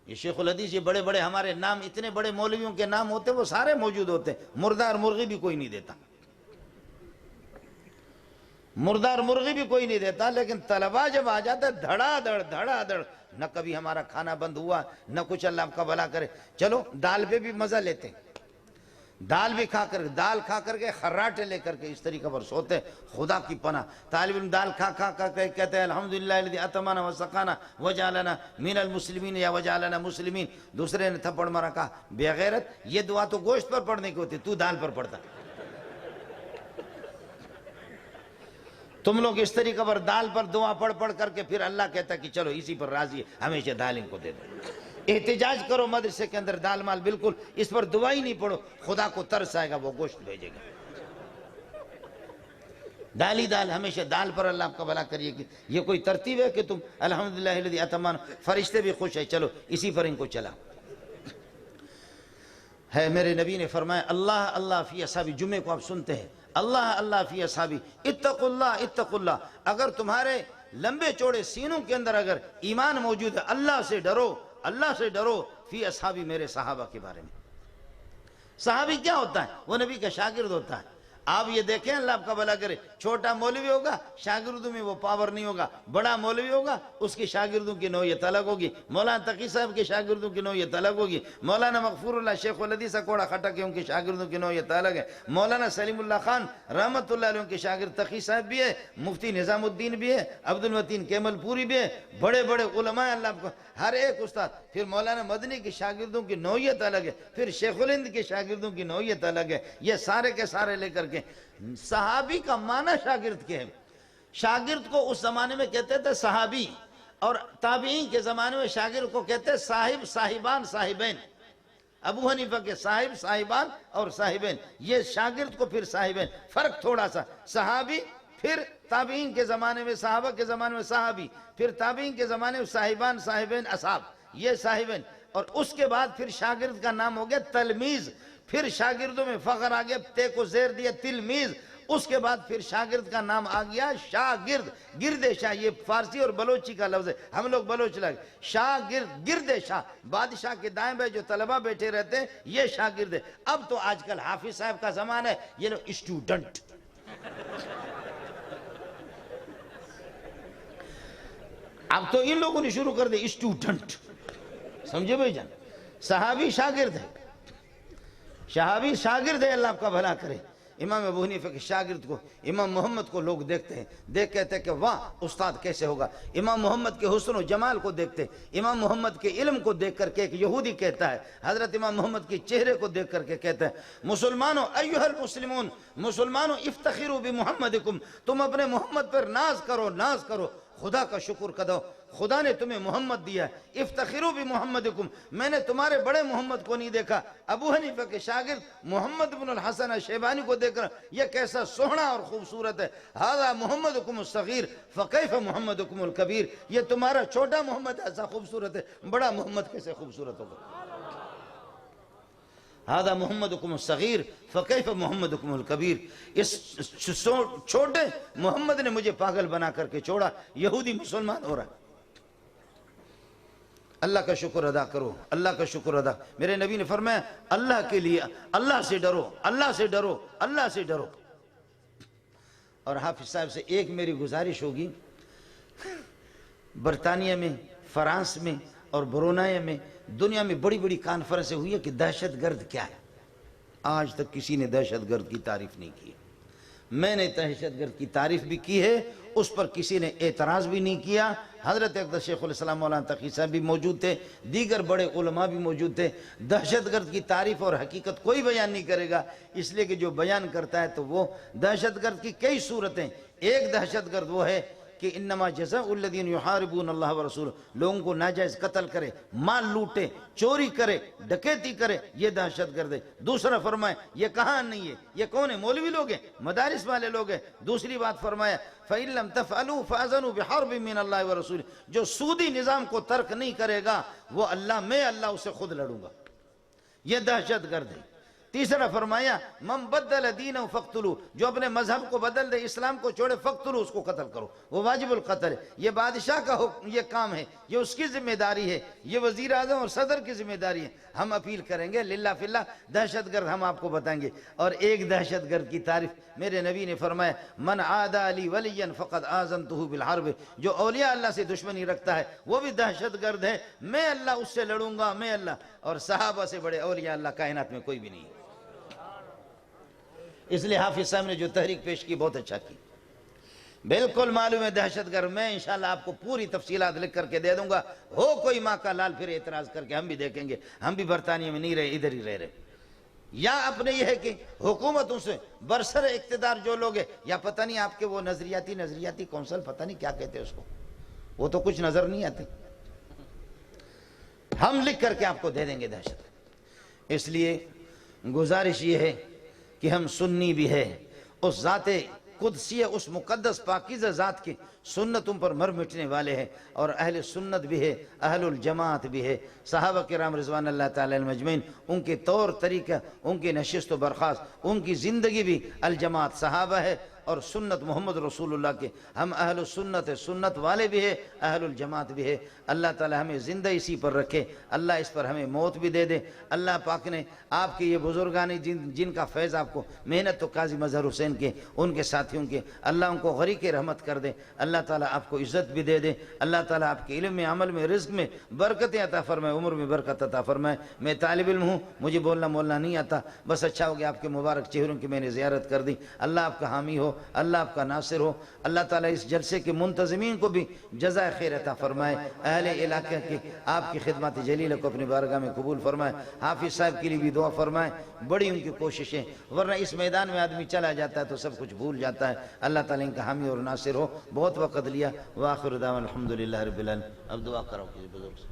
Speaker 2: یہ شیخ الحدیث، یہ بڑے بڑے ہمارے نام، اتنے بڑے مولویوں کے نام ہوتے وہ سارے موجود ہوتے، مردار مرغی بھی کوئی نہیں دیتا، مردار مرغی بھی کوئی نہیں دیتا، لیکن طلبہ جب آ جاتا ہے دھڑا دھڑ، نہ کبھی ہمارا کھانا بند ہوا، نہ کچھ، اللہ آپ کا بھلا کرے۔ چلو دال پہ بھی مزہ لیتے ہیں، دال بھی دال کھا کر کے خراٹے لے کر کے اس طریقے پر سوتے، خدا کی پناہ۔ طالب علم دال کھا کے کہتے ہیں الحمدللہ الذی اطعمنا وسقانا وجعلنا من المسلمین یا وجعلنا مسلمین۔ دوسرے نے تھپڑ مارا، کہا بے غیرت، یہ دعا تو گوشت پر پڑھنے کی ہوتی، تو دال پر پڑھتا۔ تم لوگ اس طریقے پر دال پر دعا پڑھ کر کے پھر اللہ کہتا ہے کہ چلو اسی پر راضی ہے، ہمیشہ دال ان کو دے دو۔ احتجاج کرو مدرسے کے اندر، دال مال بالکل، اس پر دعا ہی نہیں پڑھو، خدا کو ترس آئے گا، وہ گوشت بھیجے گا۔ دال ہی دال، ہمیشہ دال پر اللہ آپ کا بھلا کریے۔ کہ یہ کوئی ترتیب ہے کہ تم الحمدللہ الذی اطعمنا، فرشتے بھی خوش ہیں، چلو اسی پر ان کو چلا ہے۔ میرے نبی نے فرمایا اللہ اللہ فی اصحابی، جمعے کو آپ سنتے ہیں، اللہ اللہ فی اصحابی، اتقوا اللہ اتقوا اللہ۔ اگر تمہارے لمبے چوڑے سینوں کے اندر اگر ایمان موجود ہے، اللہ سے ڈرو، اللہ سے ڈرو، فی اصحابی، میرے صحابہ کے بارے میں۔ صحابی کیا ہوتا ہے؟ وہ نبی کا شاگرد ہوتا ہے۔ آپ یہ دیکھیں، اللہ آپ کا بھلا کرے، چھوٹا مولوی ہوگا، شاگردوں میں وہ پاور نہیں ہوگا، بڑا مولوی ہوگا، اس کے شاگردوں کی نوعیت الگ ہوگی۔ مولانا تقی صاحب کے شاگردوں کی نوعیت الگ ہوگی، مولانا مغفور اللہ شیخ الحدیث کوڑا خٹک کے ان کے شاگردوں کی نوعیت الگ ہے، مولانا سلیم اللہ خان رحمت اللہ علیہ ان کے شاگرد تقی صاحب بھی ہے، مفتی نظام الدین بھی ہے، عبد المتین کیمل پوری بھی ہے، بڑے بڑے علماء اللہ آپ کو، ہر ایک استاد۔ پھر مولانا مدنی کے شاگردوں کی نوعیت الگ ہے، پھر شیخ الہند کے شاگردوں کی نوعیت الگ ہے، یہ سارے کے سارے لے کر کے صحابی کا معنی شاگرد کے ہے۔ شاگرد کو اس زمانے میں کہتے تھے صحابی، اور تابعین کے زمانے میں شاگرد کو کہتے صاحب، صاحبان، صاحبین۔ ابو حنیفہ کے صاحب، صاحبان اور صاحبین، یہ شاگرد کو پھر صاحبین، فرق تھوڑا سا، صحابی، پھر تابعین کے زمانے میں، صحابہ کے زمانے میں صحابی، پھر تابعین کے زمانے میں صاحبان، صاحبین، اصحاب، یہ صاحبین۔ اور اس کے بعد پھر شاگرد کا نام ہو گیا تلمیذ، پھر شاگردوں میں فخر آ گیا، تے کو زیر دیا تلمیذ، اس کے بعد پھر شاگرد کا نام آ گیا شاگرد، گرد شاہ، یہ فارسی اور بلوچی کا لفظ ہے، ہم لوگ بلوچ لگ، شاگرد، گرد شاہ، بادشاہ کے دائیں بائیں جو طلبہ بیٹھے رہتے ہیں یہ شاگرد ہے۔ اب تو آج کل حافظ صاحب کا زمانہ ہے، یہ لوگ اسٹوڈنٹ، اب تو ان لوگوں نے شروع کر دیا اسٹوڈنٹ، سمجھے بھائی جان؟ صحابی شاگرد ہے، صحابی شاگرد ہے، اللہ آپ کا بھلا کرے۔ امام ابو حنیفہ کے شاگرد کو، امام محمد کو لوگ دیکھتے ہیں، دیکھ کہتے ہیں کہ واہ استاد کیسے ہوگا۔ امام محمد کے حسن و جمال کو دیکھتے ہیں، امام محمد کے علم کو دیکھ کر کے ایک یہودی کہتا ہے، حضرت امام محمد کے چہرے کو دیکھ کر کے کہتا ہے مسلمانوں، ایھا المسلمون، مسلمانوں افتخروا بمحمدکم، تم اپنے محمد پر ناز کرو، ناز کرو، خدا کا شکر کرو، خدا نے تمہیں محمد دیا ہے، افتخروا بمحمدکم، میں نے تمہارے بڑے محمد کو نہیں دیکھا۔ ابو حنیفہ کے شاگرد محمد بن الحسن شیبانی کو دیکھ کر یہ کیسا سوہنا اور خوبصورت ہے، ھذا محمدکم الصغیر فکیف محمدکم الکبیر، یہ تمہارا چھوٹا محمد ایسا خوبصورت ہے، بڑا محمد کیسے خوبصورت ہوگا۔ ہذا محمدکم الصغیر فکیف محمدکم الکبیر، اس چھوٹے محمد نے مجھے پاگل بنا کر کے چھوڑا، یہودی مسلمان ہو رہا ہے۔ اللہ کا شکر ادا کرو، اللہ کا شکر ادا۔ میرے نبی نے فرمایا اللہ کے لیے، اللہ سے ڈرو، اللہ سے ڈرو، اللہ سے ڈرو۔ اور حافظ صاحب سے ایک میری گزارش ہوگی، برطانیہ میں، فرانس میں اور برونائی میں دنیا میں بڑی بڑی کانفرنسیں ہوئی ہے کہ دہشت گرد کیا ہے۔ آج تک کسی نے دہشت گرد کی تعریف نہیں کی۔ میں نے دہشت گرد کی تعریف بھی کی ہے، اس پر کسی نے اعتراض بھی نہیں کیا۔ حضرت اقدس شیخ الاسلام مولانا تقی صاحب بھی موجود تھے، دیگر بڑے علماء بھی موجود تھے۔ دہشت گرد کی تعریف اور حقیقت کوئی بیان نہیں کرے گا، اس لیے کہ جو بیان کرتا ہے تو وہ دہشت گرد کی کئی صورتیں۔ ایک دہشت گرد وہ ہے کہ انما جزاء الذین یحاربون اللہ ورسولہ، لوگوں کو ناجائز قتل کرے، مال لوٹے، چوری کرے، ڈکیتی کرے، یہ دہشت گرد ہے۔ دوسرا فرمائے یہ کہاں نہیں ہے، یہ کون ہے؟ مولوی لوگ ہیں، مدارس والے لوگ ہیں۔ دوسری بات فرمایا فَإِن لَمْ تَفْعَلُوا فَأَذَنُوا بِحَرْبٍ مِّنَ اللَّهِ وَرَسُولِهِ، جو سودی نظام کو ترک نہیں کرے گا وہ میں اللہ اسے خود لڑوں گا، یہ دہشت گرد ہے۔ تیسرا فرمایا من بدل دینہ فقتلو، جو اپنے مذہب کو بدل دے، اسلام کو چھوڑے، فقتلو، اس کو قتل کرو، وہ واجب القتل ہے۔ یہ بادشاہ کا یہ کام ہے، یہ اس کی ذمہ داری ہے، یہ وزیر اعظم اور صدر کی ذمہ داری ہے۔ ہم اپیل کریں گے للہ فی اللہ، دہشت گرد ہم آپ کو بتائیں گے۔ اور ایک دہشت گرد کی تعریف میرے نبی نے فرمایا من عادى لی ولیا فقد آذنتہ بالحرب، جو اولیاء اللہ سے دشمنی رکھتا ہے وہ بھی دہشت گرد ہے، میں اللہ اس سے لڑوں گا، میں اللہ۔ اور صحابہ سے بڑے اولیاء اللہ کائنات میں کوئی بھی نہیں ہے۔ اس لیے حافظ صاحب نے جو تحریک پیش کی بہت اچھا کی، بالکل معلوم ہے دہشت گرد۔ میں انشاءاللہ آپ کو پوری تفصیلات لکھ کر کے دے دوں گا، ہو کوئی ماں کا لال پھر اعتراض کر کے ہم بھی دیکھیں گے، ہم بھی برطانیہ میں نہیں رہے، ادھر ہی رہ رہے۔ یا اپنے یہ ہے کہ حکومتوں سے برسر اقتدار جو لوگ ہیں، یا پتہ نہیں آپ کے وہ نظریاتی کونسل، پتہ نہیں کیا کہتے ہیں اس کو، وہ تو کچھ نظر نہیں آتے، ہم لکھ کر کے آپ کو دے دیں گے دہشت۔ اس لیے گزارش یہ ہے کہ ہم سنی بھی ہے، اس ذات قدسی، اس مقدس پاکیزہ ذات کی سنتوں پر مر مٹنے والے ہیں، اور اہل سنت بھی ہے، اہل الجماعت بھی ہے۔ صحابہ کرام رضوان اللہ تعالی علیہم اجمعین، ان کے طور طریقہ، ان کی نشست و برخاست، ان کی زندگی بھی الجماعت صحابہ ہے، اور سنت محمد رسول اللہ کے۔ ہم اہل السنت ہے، سنت والے بھی ہے، اہل الجماعت بھی ہے۔ اللہ تعالی ہمیں زندہ اسی پر رکھے، اللہ اس پر ہمیں موت بھی دے دے۔ اللہ پاک نے آپ کے یہ بزرگان جن کا فیض آپ کو، محنت تو قاضی مظہر حسین کے، ان کے ساتھیوں کے، اللہ ان کو غریق رحمت کر دے۔ اللہ تعالیٰ آپ کو عزت بھی دے دے، اللہ تعالیٰ آپ کے علم میں، عمل میں، رزق میں برکتیں عطا فرمائے، عمر میں برکت عطا فرمائے۔ میں طالب علم ہوں، مجھے بولنا نہیں آتا، بس اچھا ہو گیا آپ کے مبارک چہروں کی میں نے زیارت کر دی۔ اللہ آپ کا حامی ہو، اللہ آپ کا ناصر ہو۔ اللہ تعالیٰ اس جلسے کے منتظمین کو بھی جزائے خیر عطا فرمائے، اہل علاقہ کی آپ کی خدمات جلیلہ کو اپنی بارگاہ میں قبول فرمائے۔ حافظ صاحب کے لیے بھی دعا فرمائے، بڑی ان کی کوششیں، ورنہ اس میدان میں آدمی چلا جاتا ہے تو سب کچھ بھول جاتا ہے۔ اللہ تعالیٰ ان کا حامی اور ناصر ہو۔ بہت وقت لیا، وآخر دعوانا الحمدللہ رب العالمین۔ اب دعا کرو کسی بزرگ سے۔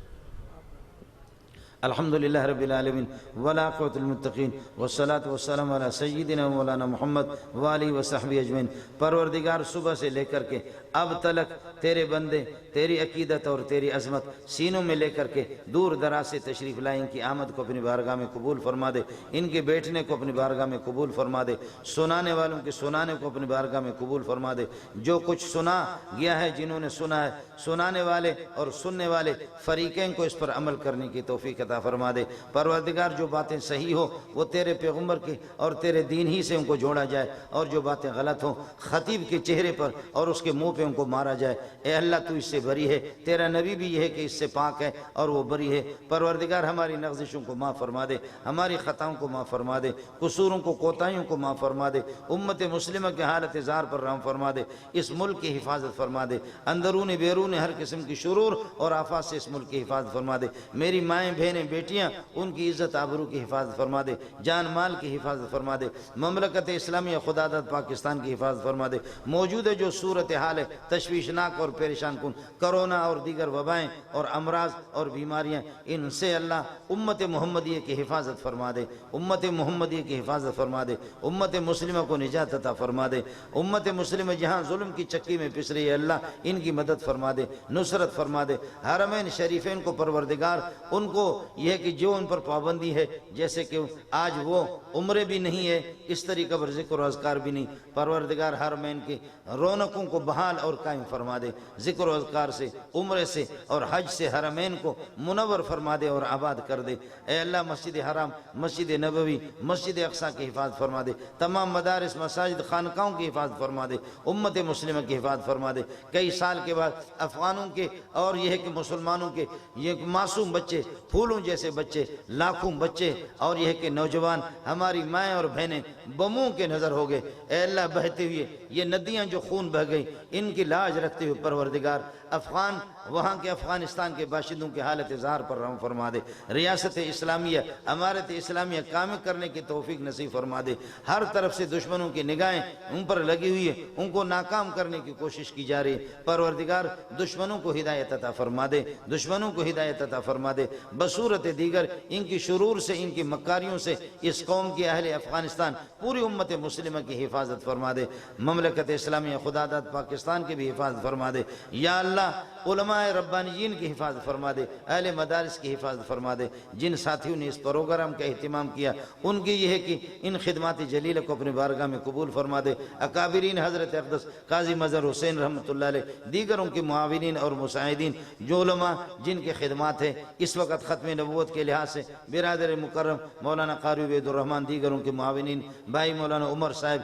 Speaker 2: الحمدللہ رب العالمین والعاقبۃ للمتقین والصلاۃ والسلام علی سیدنا مولانا محمد وآلہ وصحبہ اجمعین۔ پروردگار صبح سے لے کر کے اب تلک تیرے بندے تیری عقیدت اور تیری عظمت سینوں میں لے کر کے دور دراز سے تشریف لائیں، ان کی آمد کو اپنی بارگاہ میں قبول فرما دے، ان کے بیٹھنے کو اپنی بارگاہ میں قبول فرما دے، سنانے والوں کے سنانے کو اپنی بارگاہ میں قبول فرما دے۔ جو کچھ سنا گیا ہے، جنہوں نے سنا ہے، سنانے والے اور سننے والے فریقین کو اس پر عمل کرنے کی توفیق عطا فرما دے۔ پروردگار جو باتیں صحیح ہو وہ تیرے پیغمبر کے اور تیرے دین ہی سے ان کو جوڑا جائے، اور جو باتیں غلط ہوں خطیب کے چہرے پر اور اس کے منہ پہ ان کو مارا جائے۔ اے اللہ تو اس سے بری ہے، تیرا نبی بھی یہ ہے کہ اس سے پاک ہے اور وہ بری ہے۔ پروردگار ہماری لغزشوں کو معاف فرما دے، ہماری خطاؤں کو معاف فرما دے، قصوروں کو، کوتاہیوں کو معاف فرما دے۔ امت مسلمہ کے حالت زار پر رحم فرما دے، اس ملک کی حفاظت فرما دے، اندرون بیرون ہر قسم کی شرور اور آفات سے اس ملک کی حفاظت فرما دے۔ میری مائیں، بہنیں، بیٹیاں، ان کی عزت آبرو کی حفاظت فرما دے، جان مال کی حفاظت فرما دے۔ مملکت اسلامیہ خدا داد پاکستان کی حفاظت فرما دے۔ موجود ہے جو صورتحال ہے تشویشناک اور پریشان کن، کرونا اور دیگر وبائیں اور امراض اور بیماریاں، ان سے اللہ امت محمدیہ کی حفاظت فرما دے، امت محمدیہ کی حفاظت فرما دے، امت مسلمہ کو نجات عطا فرما دے۔ امت مسلمہ جہاں ظلم کی چکی میں پس رہی ہے، اللہ ان کی مدد فرما دے، نصرت فرما دے۔ حرمین شریفین کو پروردگار ان کو یہ ہے کہ جو ان پر پابندی ہے، جیسے کہ آج وہ عمرے بھی نہیں ہے، اس طریقہ پر ذکر و اذکار بھی نہیں، پروردگار حرمین کی رونقوں کو بحال اور قائم فرما دے، ذکر و اذکار سے، عمرے سے اور حج سے حرمین کو منور فرما دے اور آباد کر دے۔ اے اللہ مسجد حرام، مسجد نبوی، مسجد اقصیٰ کی حفاظت فرما دے، تمام مدارس، مساجد، خانقاہوں کی حفاظت فرما دے، امت مسلمہ کی حفاظت فرما دے۔ کئی سال کے بعد افغانوں کے اور یہ ہے کہ مسلمانوں کے یہ معصوم بچے، پھولوں جیسے بچے، لاکھوں بچے اور یہ ہے کہ نوجوان، ہماری مائیں اور بہنیں بموں کے نظر ہو گئے۔ اے اللہ بہتے ہوئے یہ ندیاں جو خون بہ گئی، ان کی لاج رکھتے ہوئے پروردگار افغان، وہاں کے افغانستان کے باشندوں کی حالت اظہار پر رحم فرما دے، ریاست اسلامیہ، امارت اسلامیہ قائم کرنے کی توفیق نصیب فرما دے۔ ہر طرف سے دشمنوں کی نگاہیں ان پر لگی ہوئی ہے، ان کو ناکام کرنے کی کوشش کی جا رہی ہے۔ پروردگار دشمنوں کو ہدایت عطا فرما دے، دشمنوں کو ہدایت عطا فرما دے، بصورت دیگر ان کی شرور سے، ان کی مکاریوں سے اس قوم کی اہل افغانستان، پوری امت مسلمہ کی حفاظت فرما دے۔ مملکت اسلامیہ خدا داد پاکستان کی بھی حفاظت فرما دے۔ یا اللہ علماء ربانیین کی حفاظت فرما دے، اہل مدارس کی حفاظت فرما دے۔ جن ساتھیوں نے اس پروگرام کا اہتمام کیا، ان کی یہ ہے کہ ان خدمات جلیلہ کو اپنے بارگاہ میں قبول فرما دے۔ اکابرین حضرت اقدس قاضی مظہر حسین رحمۃ اللہ علیہ، دیگروں کے معاونین اور مساعدین، جو علماء جن کے خدمات ہیں اس وقت ختم نبوت کے لحاظ سے، برادر مکرم مولانا قاری عبید الرحمن، دیگروں کے معاونین، بھائی مولانا عمر صاحب،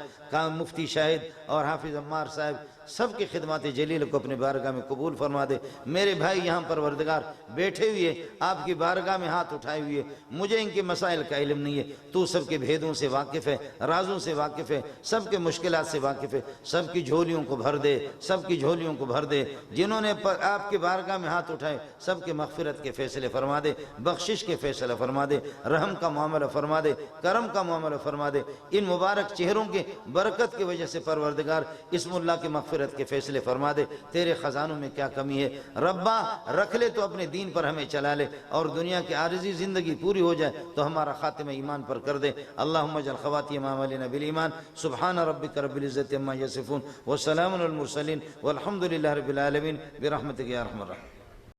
Speaker 2: مفتی شاہد اور حافظ عمار صاحب، سب کی خدمات جلیل کو اپنے بارگاہ میں قبول فرما دے۔ میرے بھائی یہاں پروردگار بیٹھے ہوئے آپ کی بارگاہ میں ہاتھ اٹھائے ہوئے، مجھے ان کے مسائل کا علم نہیں ہے، تو سب کے بھیدوں سے واقف ہے، رازوں سے واقف ہے، سب کے مشکلات سے واقف ہے، سب کی جھولیوں کو بھر دے، سب کی جھولیوں کو بھر دے۔ جنہوں نے آپ کی بارگاہ میں ہاتھ اٹھائے سب کے مغفرت کے فیصلے فرما دے، بخشش کے فیصلہ فرما دے، رحم کا معاملہ فرما دے، کرم کا معاملہ فرما دے۔ ان مبارک چہروں کے برکت کی وجہ سے پروردگار اسم اللہ کے مغفرت کے فیصلے فرما دے۔ تیرے خزانوں میں کیا کمی ہے ربا، رکھ لے تو اپنے دین پر ہمیں چلا لے، اور دنیا کی عارضی زندگی پوری ہو جائے تو ہمارا خاتمہ ایمان پر کر دے۔ اللہم اجعل خواتیم اعمالنا بالایمان۔ سبحان ربک رب العزت عما یصفون وسلام علی المرسلین والحمد للہ رب العالمین برحمتک یا ارحم الراحمین۔